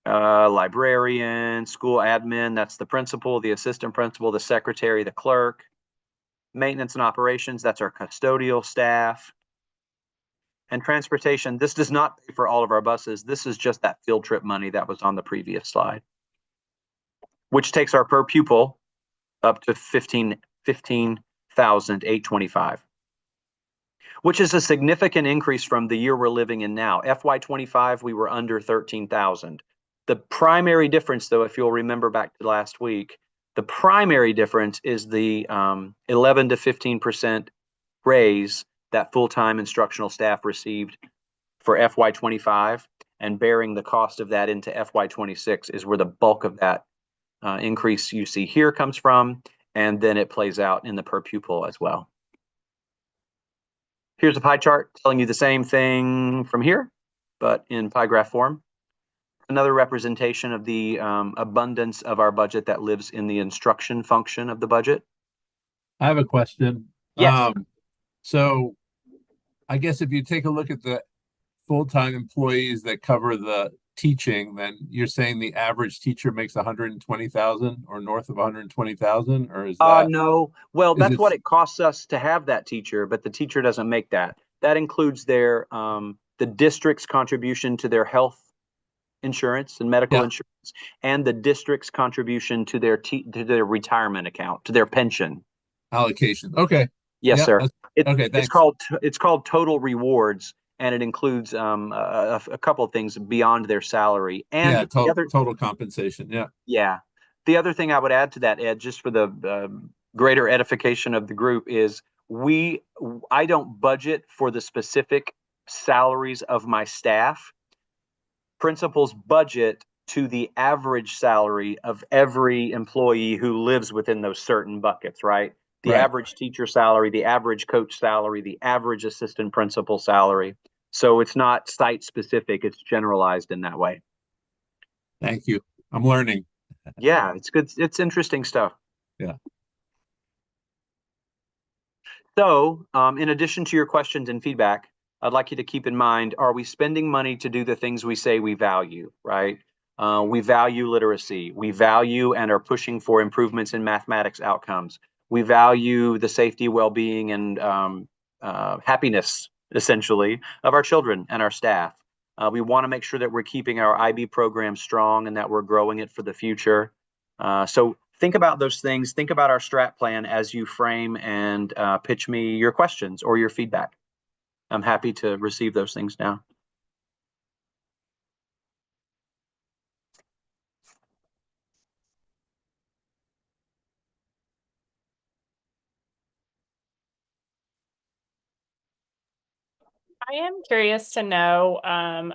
S5: Librarian, school admin, that's the principal, the assistant principal, the secretary, the clerk. Maintenance and operations, that's our custodial staff. And transportation, this does not pay for all of our buses. This is just that field trip money that was on the previous slide, which takes our per pupil up to $15,825, which is a significant increase from the year we're living in now. FY25, we were under 13,000. The primary difference, though, if you'll remember back to last week, the primary difference is the 11 to 15% raise that full-time instructional staff received for FY25, and bearing the cost of that into FY26 is where the bulk of that increase you see here comes from, and then it plays out in the per pupil as well. Here's a pie chart telling you the same thing from here, but in pie graph form. Another representation of the abundance of our budget that lives in the instruction function of the budget.
S6: I have a question.
S5: Yes.
S6: So I guess if you take a look at the full-time employees that cover the teaching, then you're saying the average teacher makes 120,000 or north of 120,000, or is that?
S5: No. Well, that's what it costs us to have that teacher, but the teacher doesn't make that. That includes their the district's contribution to their health insurance and medical insurance, and the district's contribution to their retirement account, to their pension
S6: allocation. Okay.
S5: Yes, sir.
S6: Okay, thanks.
S5: It's called total rewards, and it includes a couple of things beyond their salary and
S6: total compensation.
S5: Yeah. The other thing I would add to that, Ed, just for the greater edification of the group, is I don't budget for the specific salaries of my staff. Principals budget to the average salary of every employee who lives within those certain buckets, right? The average teacher salary, the average coach salary, the average assistant principal salary. So it's not site specific, it's generalized in that way.
S6: Thank you. I'm learning.
S5: Yeah, it's good. It's interesting stuff.
S6: Yeah.
S5: So in addition to your questions and feedback, I'd like you to keep in mind, are we spending money to do the things we say we value, right? We value literacy. We value and are pushing for improvements in mathematics outcomes. We value the safety, well-being, and happiness, essentially, of our children and our staff. We want to make sure that we're keeping our IB program strong and that we're growing it for the future. So think about those things. Think about our strat plan as you frame and pitch me your questions or your feedback. I'm happy to receive those things now.
S3: I am curious to know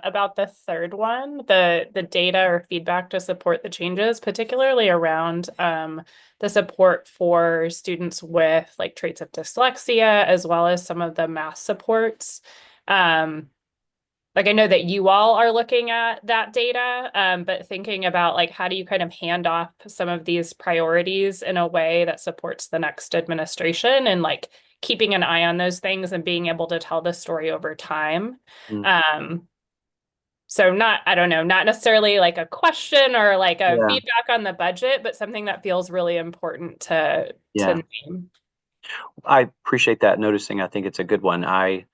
S3: about the third one, the data or feedback to support the changes, particularly around the support for students with like traits of dyslexia, as well as some of the math supports. Like I know that you all are looking at that data, but thinking about like how do you kind of hand off some of these priorities in a way that supports the next administration and like keeping an eye on those things and being able to tell the story over time. So I don't know, not necessarily like a question or like a feedback on the budget, but something that feels really important to name.
S5: I appreciate that noticing. I think it's a good one. I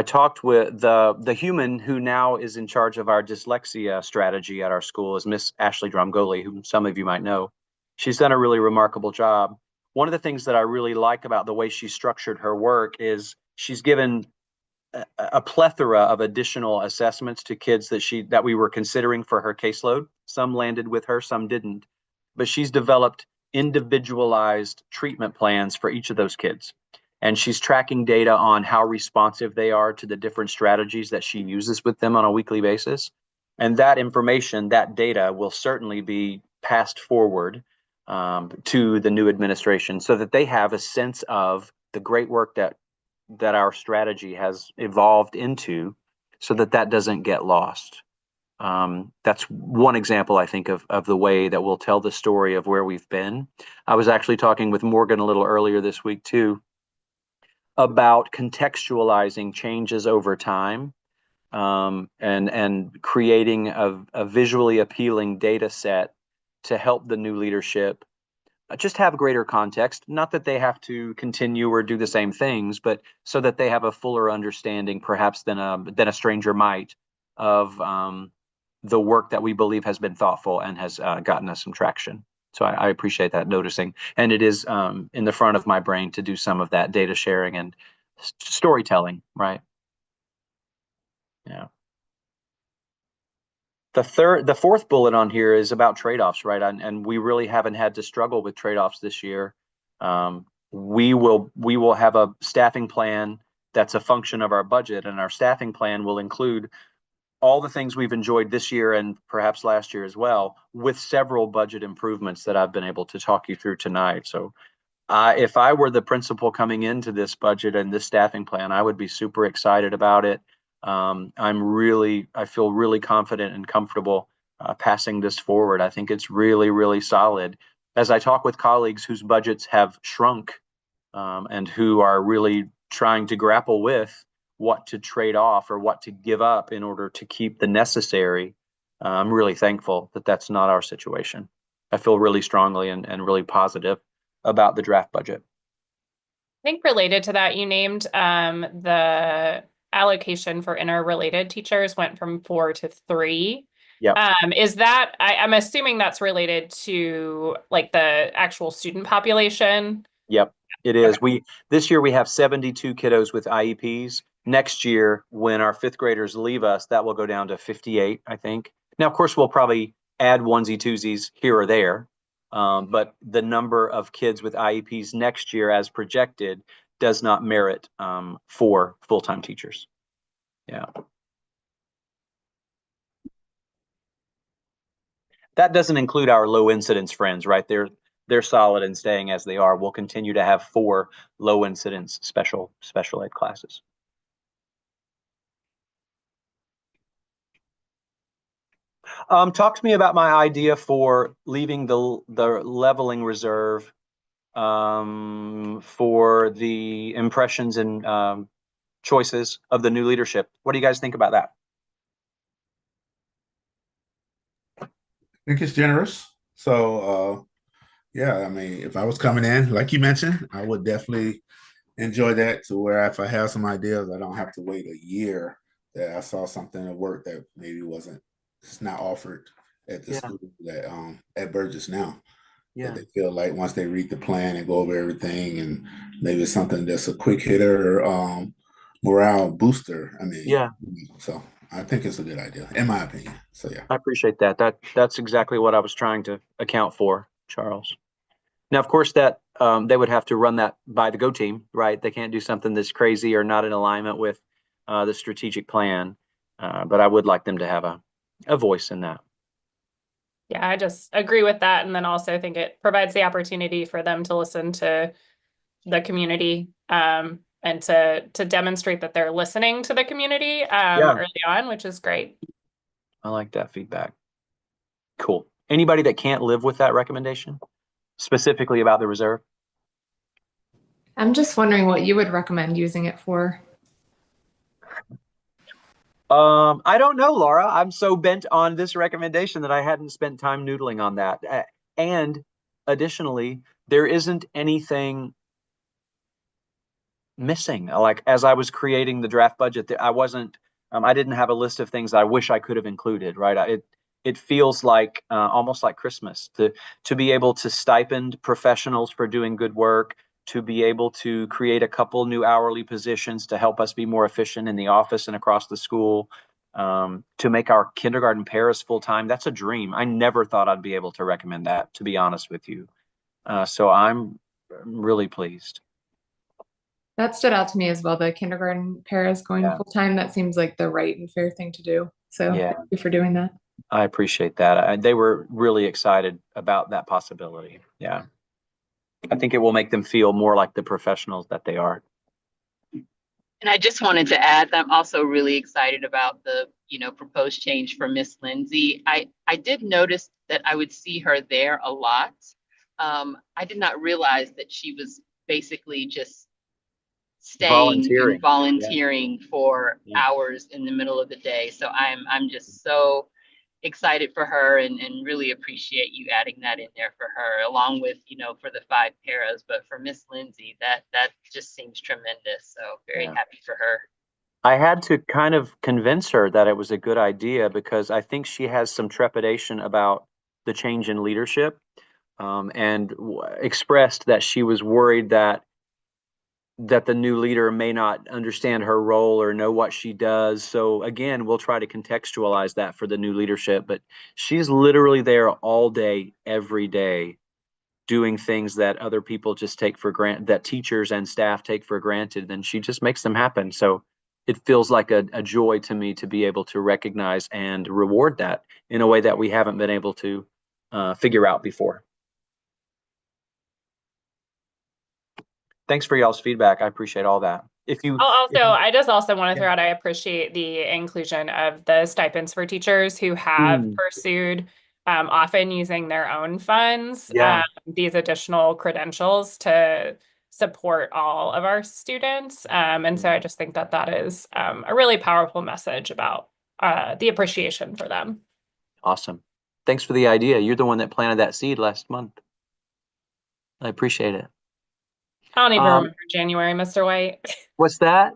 S5: talked with the human who now is in charge of our dyslexia strategy at our school is Miss Ashley Dromgoli, whom some of you might know. She's done a really remarkable job. One of the things that I really like about the way she structured her work is she's given a plethora of additional assessments to kids that we were considering for her caseload. Some landed with her, some didn't. But she's developed individualized treatment plans for each of those kids. And she's tracking data on how responsive they are to the different strategies that she uses with them on a weekly basis. And that information, that data will certainly be passed forward to the new administration so that they have a sense of the great work that our strategy has evolved into so that doesn't get lost. That's one example, I think, of the way that we'll tell the story of where we've been. I was actually talking with Morgan a little earlier this week, too, about contextualizing changes over time and creating a visually appealing data set to help the new leadership just have greater context, not that they have to continue or do the same things, but so that they have a fuller understanding, perhaps than a stranger might, of the work that we believe has been thoughtful and has gotten us some traction. So I appreciate that noticing. And it is in the front of my brain to do some of that data sharing and storytelling, right? Yeah. The fourth bullet on here is about trade-offs, right? And we really haven't had to struggle with trade-offs this year. We will have a staffing plan that's a function of our budget, and our staffing plan will include all the things we've enjoyed this year and perhaps last year as well, with several budget improvements that I've been able to talk you through tonight. So if I were the principal coming into this budget and this staffing plan, I would be super excited about it. I feel really confident and comfortable passing this forward. I think it's really, really solid. As I talk with colleagues whose budgets have shrunk and who are really trying to grapple with what to trade off or what to give up in order to keep the necessary, I'm really thankful that that's not our situation. I feel really strongly and really positive about the draft budget.
S3: I think related to that, you named the allocation for interrelated teachers went from 4 to 3.
S5: Yep.
S3: Is that, I'm assuming that's related to like the actual student population?
S5: Yep, it is. Okay. This year we have 72 kiddos with IEPs. Next year, when our 5th graders leave us, that will go down to 58, I think. Now, of course, we'll probably add onesie twosies here or there. But the number of kids with IEPs next year as projected does not merit 4 full-time teachers. Yeah. That doesn't include our low incidence friends, right? They're solid and staying as they are. We'll continue to have 4 low incidence special ed classes. Talk to me about my idea for leaving the leveling reserve for the impressions and choices of the new leadership. What do you guys think about that?
S2: I think it's generous. So, yeah, I mean, if I was coming in, like you mentioned, I would definitely enjoy that to where if I have some ideas, I don't have to wait a year that I saw something at work that maybe it's not offered at the school that at Burgess now.
S5: Yeah.
S2: That they feel like once they read the plan and go over everything, and maybe it's something that's a quick hitter or morale booster. I mean,
S5: Yeah.
S2: So I think it's a good idea, in my opinion. So yeah.
S5: I appreciate that. That's exactly what I was trying to account for, Charles. Now, of course, that they would have to run that by the Go team, right? They can't do something that's crazy or not in alignment with the strategic plan. But I would like them to have a voice in that.
S3: Yeah, I just agree with that. And then also think it provides the opportunity for them to listen to the community and to demonstrate that they're listening to the community early on, which is great.
S5: I like that feedback. Cool. Anybody that can't live with that recommendation, specifically about the reserve?
S7: I'm just wondering what you would recommend using it for.
S5: I don't know, Laura. I'm so bent on this recommendation that I hadn't spent time noodling on that. And additionally, there isn't anything missing. Like as I was creating the draft budget, I didn't have a list of things I wish I could have included, right? It feels like almost like Christmas to be able to stipend professionals for doing good work, to be able to create a couple new hourly positions to help us be more efficient in the office and across the school, to make our kindergarten paras full time. That's a dream. I never thought I'd be able to recommend that, to be honest with you. So I'm really pleased.
S7: That stood out to me as well. The kindergarten paras going full time. That seems like the right and fair thing to do. So thank you for doing that.
S5: I appreciate that. They were really excited about that possibility. Yeah. I think it will make them feel more like the professionals that they are.
S8: And I just wanted to add that I'm also really excited about the, proposed change for Miss Lindsay. I did notice that I would see her there a lot. I did not realize that she was basically just staying and volunteering for hours in the middle of the day. So I'm just so excited for her and really appreciate you adding that in there for her, along with, for the 5 paras. But for Miss Lindsay, that just seems tremendous. So very happy for her.
S5: I had to kind of convince her that it was a good idea because I think she has some trepidation about the change in leadership, and expressed that she was worried that the new leader may not understand her role or know what she does. So again, we'll try to contextualize that for the new leadership, but she's literally there all day, every day, doing things that other people just take for granted, that teachers and staff take for granted, and she just makes them happen. So it feels like a joy to me to be able to recognize and reward that in a way that we haven't been able to figure out before. Thanks for y'all's feedback. I appreciate all that.
S3: I just also want to throw out, I appreciate the inclusion of the stipends for teachers who have pursued, often using their own funds, these additional credentials to support all of our students. And so I just think that is a really powerful message about the appreciation for them.
S5: Awesome. Thanks for the idea. You're the one that planted that seed last month. I appreciate it.
S3: I don't even remember January, Mr. White.
S5: What's that?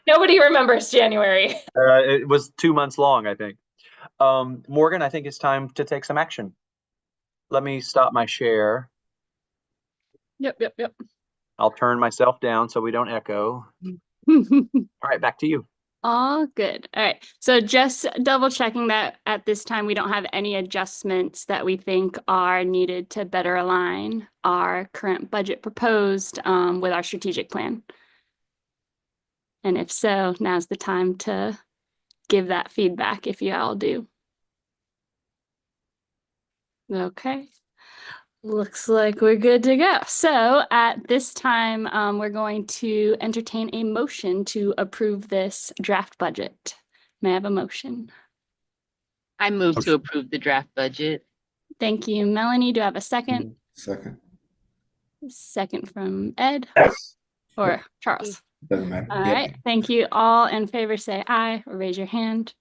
S3: Nobody remembers January.
S5: It was 2 months long, I think. Morgan, I think it's time to take some action. Let me stop my share.
S1: Yep.
S5: I'll turn myself down so we don't echo. All right, back to you.
S1: All good. All right. So just double checking that at this time, we don't have any adjustments that we think are needed to better align our current budget proposed with our strategic plan. And if so, now's the time to give that feedback if you all do. Okay. Looks like we're good to go. So at this time, we're going to entertain a motion to approve this draft budget. May I have a motion?
S8: I move to approve the draft budget.
S1: Thank you, Melanie. Do I have a second?
S2: Second.
S1: Second from Ed or Charles?
S2: Doesn't matter.
S1: All right. Thank you. All in favor say aye or raise your hand.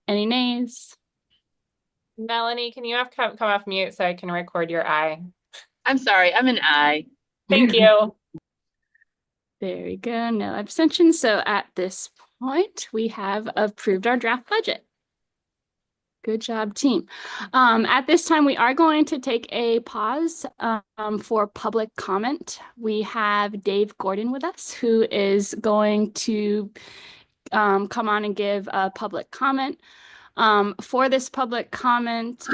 S1: Any nays?
S3: Melanie, can you have come off mute so I can record your aye?
S8: I'm sorry, I'm an aye.
S3: Thank you.
S1: There we go. No abstentions. So at this point, we have approved our draft budget. Good job, team. At this time, we are going to take a pause for public comment. We have Dave Gordon with us, who is going to come on and give a public comment. For this public comment,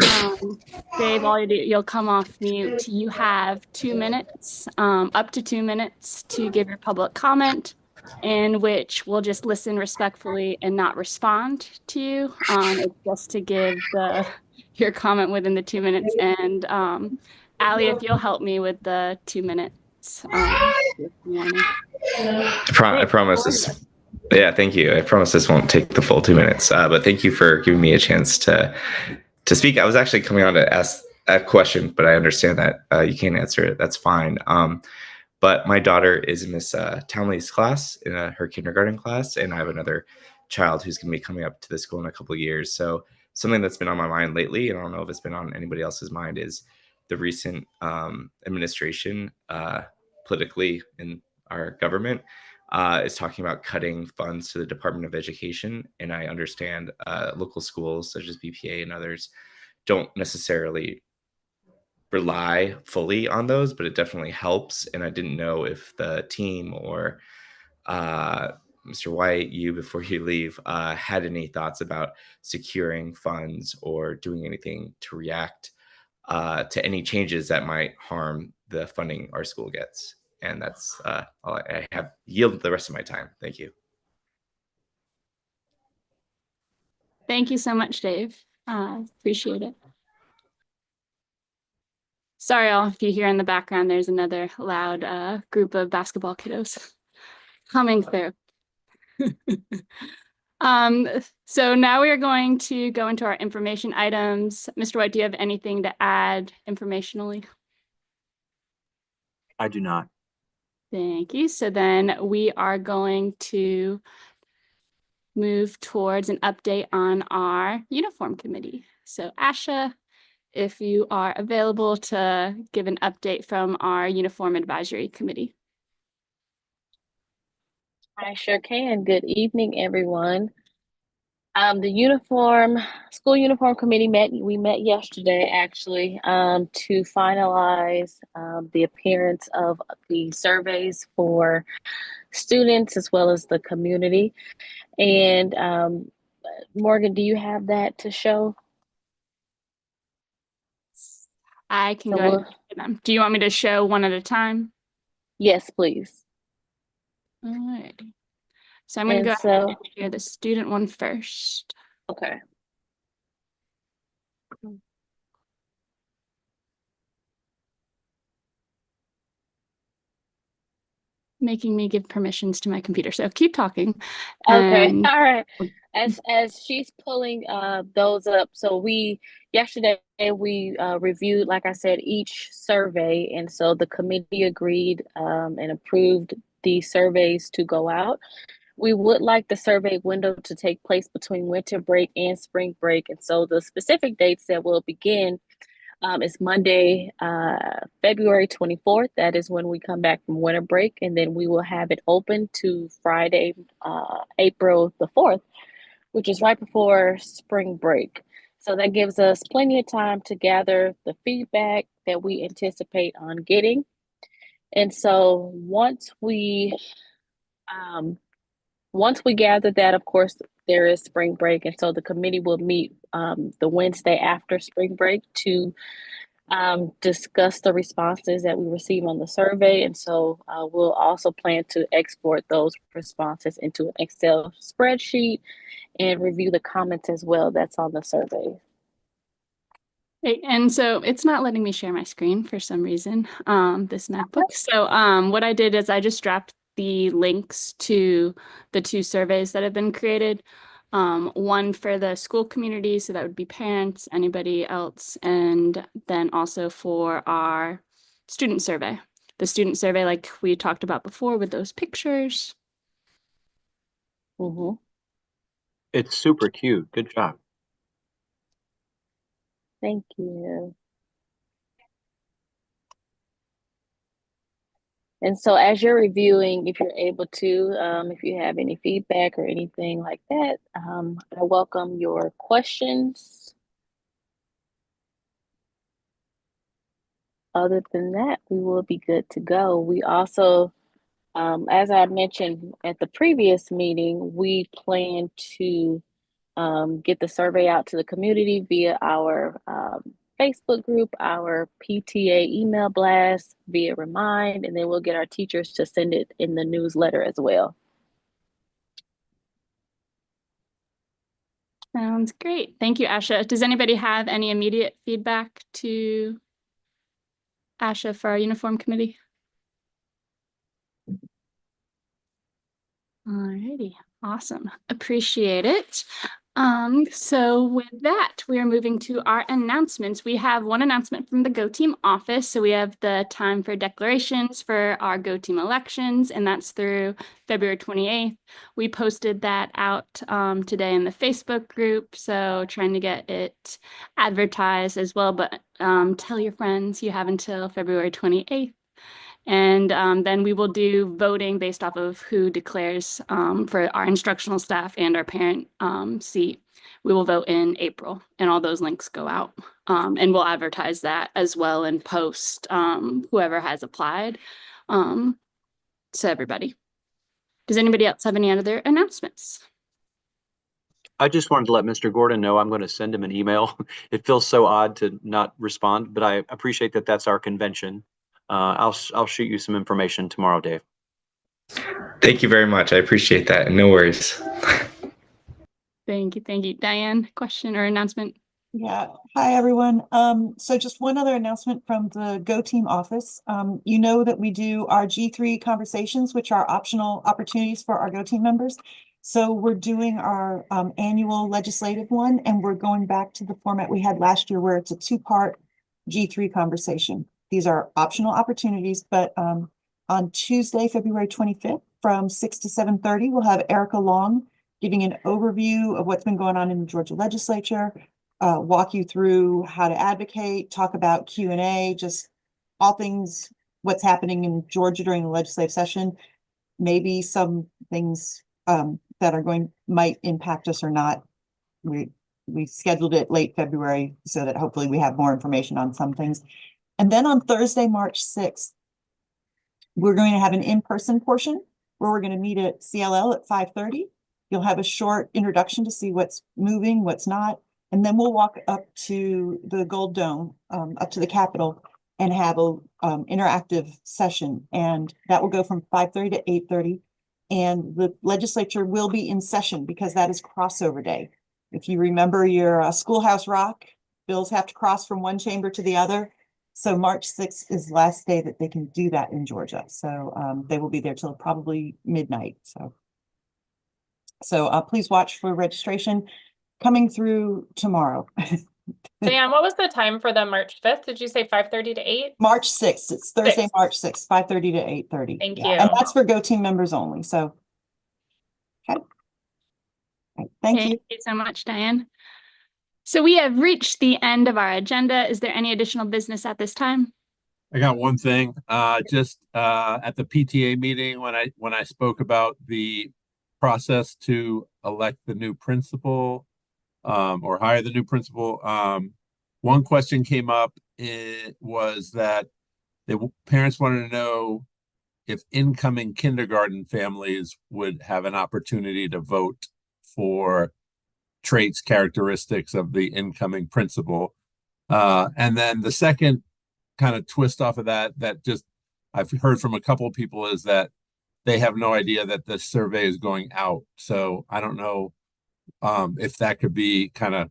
S1: Dave, you'll come off mute. You have 2 minutes, up to 2 minutes to give your public comment, in which we'll just listen respectfully and not respond to you. It's just to give your comment within the 2 minutes. And Allie, if you'll help me with the 2 minutes warning.
S9: I promise this. Yeah, thank you. I promise this won't take the full 2 minutes. But thank you for giving me a chance to speak. I was actually coming on to ask a question, but I understand that you can't answer it. That's fine. But my daughter is in Miss Townley's class, in her kindergarten class, and I have another child who's going to be coming up to the school in a couple of years. So something that's been on my mind lately, and I don't know if it's been on anybody else's mind, is the recent administration politically in our government is talking about cutting funds to the Department of Education. And I understand local schools such as BPA and others don't necessarily rely fully on those, but it definitely helps. And I didn't know if the team or Mr. White, you before you leave, had any thoughts about securing funds or doing anything to react to any changes that might harm the funding our school gets. And that's all I have. Yield the rest of my time. Thank you.
S1: Thank you so much, Dave. Appreciate it. Sorry, all, if you hear in the background, there's another loud group of basketball kiddos coming through. So now we are going to go into our information items. Mr. White, do you have anything to add informationally?
S5: I do not.
S1: Thank you. So then we are going to move towards an update on our uniform committee. So Asha, if you are available to give an update from our uniform advisory committee.
S4: I sure can. Good evening, everyone. The school uniform committee we met yesterday actually, to finalize the appearance of the surveys for students as well as the community. And Morgan, do you have that to show?
S1: I can go ahead and do them. Do you want me to show one at a time?
S4: Yes, please.
S1: All right. So I'm going to go ahead and share the student one first.
S4: Okay.
S1: Making me give permissions to my computer. So keep talking.
S4: Okay. All right. As she's pulling those up, so yesterday we reviewed, like I said, each survey, and so the committee agreed and approved the surveys to go out. We would like the survey window to take place between winter break and spring break, and so the specific dates that will begin is Monday, February 24th. That is when we come back from winter break, and then we will have it open to Friday, April the 4th, which is right before spring break. So that gives us plenty of time to gather the feedback that we anticipate on getting. And so once we gather that, of course, there is spring break. And so the committee will meet the Wednesday after spring break to discuss the responses that we receive on the survey. And so we'll also plan to export those responses into an Excel spreadsheet and review the comments as well that's on the survey.
S1: And so it's not letting me share my screen for some reason, this MacBook. So what I did is I just dropped the links to the 2 surveys that have been created. One for the school community, so that would be parents, anybody else, and then also for our student survey. The student survey, like we talked about before with those pictures.
S4: Mm-hmm.
S5: It's super cute. Good job.
S4: Thank you. And so as you're reviewing, if you're able to, if you have any feedback or anything like that, I welcome your questions. Other than that, we will be good to go. We also, as I mentioned at the previous meeting, we plan to get the survey out to the community via our Facebook group, our PTA email blast, via Remind, and then we'll get our teachers to send it in the newsletter as well.
S1: Sounds great. Thank you, Asha. Does anybody have any immediate feedback to Asha for our uniform committee? Alrighty, awesome. Appreciate it. So with that, we are moving to our announcements. We have one announcement from the Go Team office. So we have the time for declarations for our Go Team elections, and that's through February 28th. We posted that out today in the Facebook group, so trying to get it advertised as well, but tell your friends you have until February 28th. And then we will do voting based off of who declares for our instructional staff and our parent seat. We will vote in April, and all those links go out. And we'll advertise that as well and post whoever has applied to everybody. Does anybody else have any other announcements?
S5: I just wanted to let Mr. Gordon know I'm going to send him an email. It feels so odd to not respond, but I appreciate that that's our convention. I'll shoot you some information tomorrow, Dave.
S9: Thank you very much. I appreciate that. No worries.
S1: Thank you. Thank you. Diane, question or announcement?
S10: Yeah. Hi, everyone. So just one other announcement from the Go Team office. You know that we do our G3 conversations, which are optional opportunities for our Go Team members. So we're doing our annual legislative one, and we're going back to the format we had last year where it's a two-part G3 conversation. These are optional opportunities, but on Tuesday, February 25th, from 6 to 7:30, we'll have Erica Long giving an overview of what's been going on in the Georgia legislature, walk you through how to advocate, talk about Q&A, just all things, what's happening in Georgia during the legislative session, maybe some things that might impact us or not. We scheduled it late February so that hopefully we have more information on some things. And then on Thursday, March 6th, we're going to have an in-person portion where we're going to meet at CLL at 5:30. You'll have a short introduction to see what's moving, what's not. And then we'll walk up to the Gold Dome, up to the Capitol, and have a interactive session. And that will go from 5:30 to 8:30. And the legislature will be in session because that is crossover day. If you remember your Schoolhouse Rock, bills have to cross from one chamber to the other. So March 6th is the last day that they can do that in Georgia. So they will be there till probably midnight. So please watch for registration coming through tomorrow.
S3: Dan, what was the time for the March 5th? Did you say 5:30 to 8?
S10: March 6th. It's Thursday, March 6th, 5:30 to 8:30.
S3: Thank you.
S10: And that's for Go Team members only. So, okay. Right. Thank you.
S1: Thank you so much, Diane. So we have reached the end of our agenda. Is there any additional business at this time?
S6: I got one thing. Just at the PTA meeting when I spoke about the process to elect the new principal or hire the new principal, one question came up. It was that the parents wanted to know if incoming kindergarten families would have an opportunity to vote for traits, characteristics of the incoming principal. And then the second kind of twist off of that just I've heard from a couple of people is that they have no idea that the survey is going out. So I don't know if that could be kind of,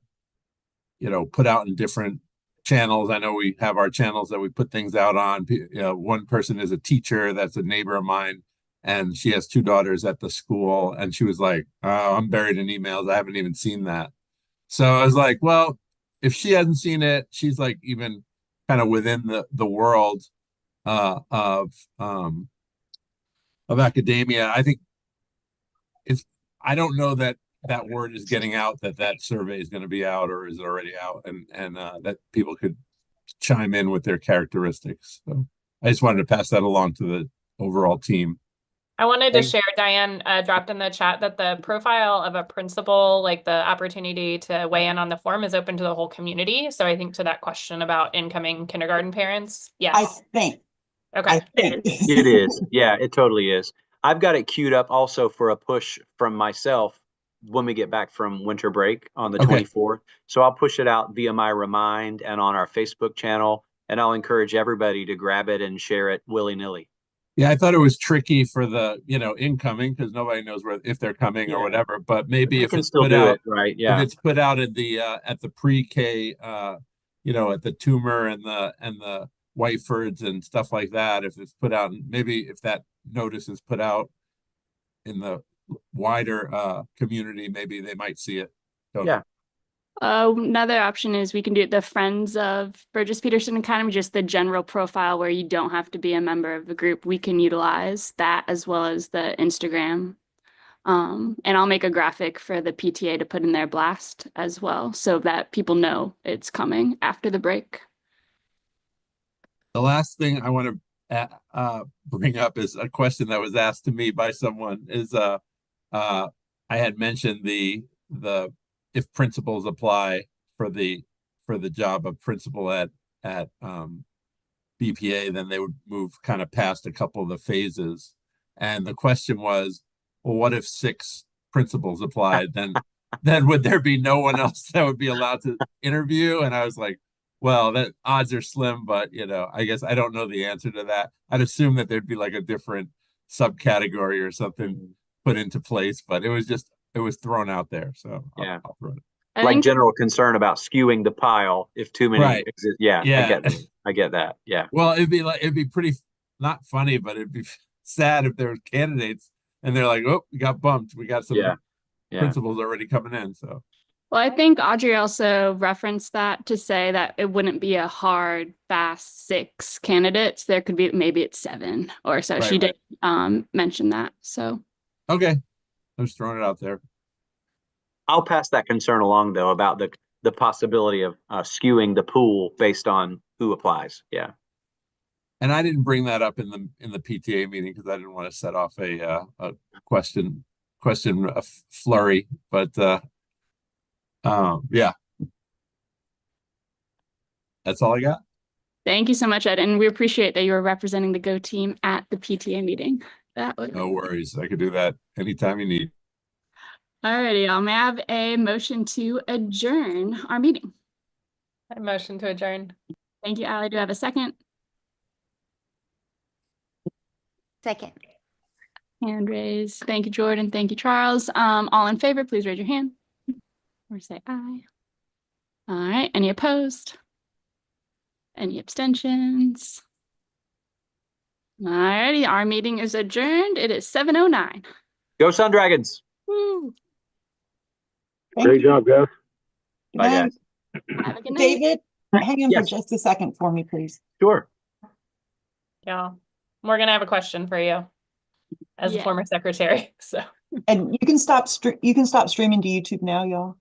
S6: put out in different channels. I know we have our channels that we put things out on. One person is a teacher that's a neighbor of mine, and she has two daughters at the school. And she was like, oh, I'm buried in emails. I haven't even seen that. So I was like, well, if she hasn't seen it, she's like even kind of within the world of academia. I think I don't know that word is getting out that survey is going to be out or is already out, and that people could chime in with their characteristics. So I just wanted to pass that along to overall team.
S3: I wanted to share, Diane dropped in the chat that the profile of a principal, like the opportunity to weigh in on the form, is open to the whole community. So I think to that question about incoming kindergarten parents, yes.
S10: I think.
S3: Okay.
S5: It is. Yeah, it totally is. I've got it queued up also for a push from myself when we get back from winter break on the 24th. So I'll push it out via my Remind and on our Facebook channel, and I'll encourage everybody to grab it and share it willy-nilly.
S6: Yeah, I thought it was tricky for the, incoming, because nobody knows if they're coming or whatever. But maybe if it's put out,
S5: right? Yeah.
S6: If it's put out at the pre-K, at the Toomer and the Whitefords and stuff like that, if it's put out, maybe if that notice is put out in the wider community, maybe they might see it.
S5: Yeah.
S1: Another option is we can do the Friends of Burgess-Peterson Academy, just the general profile where you don't have to be a member of the group. We can utilize that as well as the Instagram. And I'll make a graphic for the PTA to put in their blast as well, so that people know it's coming after the break.
S6: The last thing I want to bring up is a question that was asked to me by someone. I had mentioned the if principals apply for the job of principal at BPA, then they would move kind of past a couple of the phases. And the question was, well, what if 6 principals applied? Then would there be no one else that would be allowed to interview? And I was like, well, that odds are slim, but I guess I don't know the answer to that. I'd assume that there'd be like a different subcategory or something put into place, but it was thrown out there. So
S5: yeah,
S6: I'll throw it.
S5: Like general concern about skewing the pile if too many exist. Yeah,
S6: yeah.
S5: I get that. Yeah.
S6: Well, it'd be pretty not funny, but it'd be sad if there were candidates and they're like, oh, we got bumped. We got some principals already coming in. So
S1: well, I think Audrey also referenced that to say that it wouldn't be a hard, fast 6 candidates. There could be maybe it's 7 or so. She did mention that. So
S6: okay. I'm just throwing it out there.
S5: I'll pass that concern along though about the possibility of skewing the pool based on who applies. Yeah.
S6: And I didn't bring that up in the PTA meeting because I didn't want to set off a question flurry, but yeah. That's all I got.
S1: Thank you so much, Ed, and we appreciate that you were representing the Go team at the PTA meeting.
S6: No worries. I could do that anytime you need.
S1: Alrighty, may I have a motion to adjourn our meeting?
S3: A motion to adjourn.
S1: Thank you, Allie. Do I have a second?
S11: Second.
S1: Hand raised. Thank you, Jordan. Thank you, Charles. All in favor, please raise your hand or say aye. All right. Any opposed? Any abstentions? Alrighty, our meeting is adjourned. It is 7:09.
S5: Go Sun Dragons.
S1: Woo.
S12: Great job, guys.
S5: Bye, guys.
S1: Have a good night.
S10: David, hang on for just a second for me, please.
S5: Sure.
S3: Yeah. Morgan, I have a question for you as a former secretary. So
S10: and you can stop streaming to YouTube now, y'all.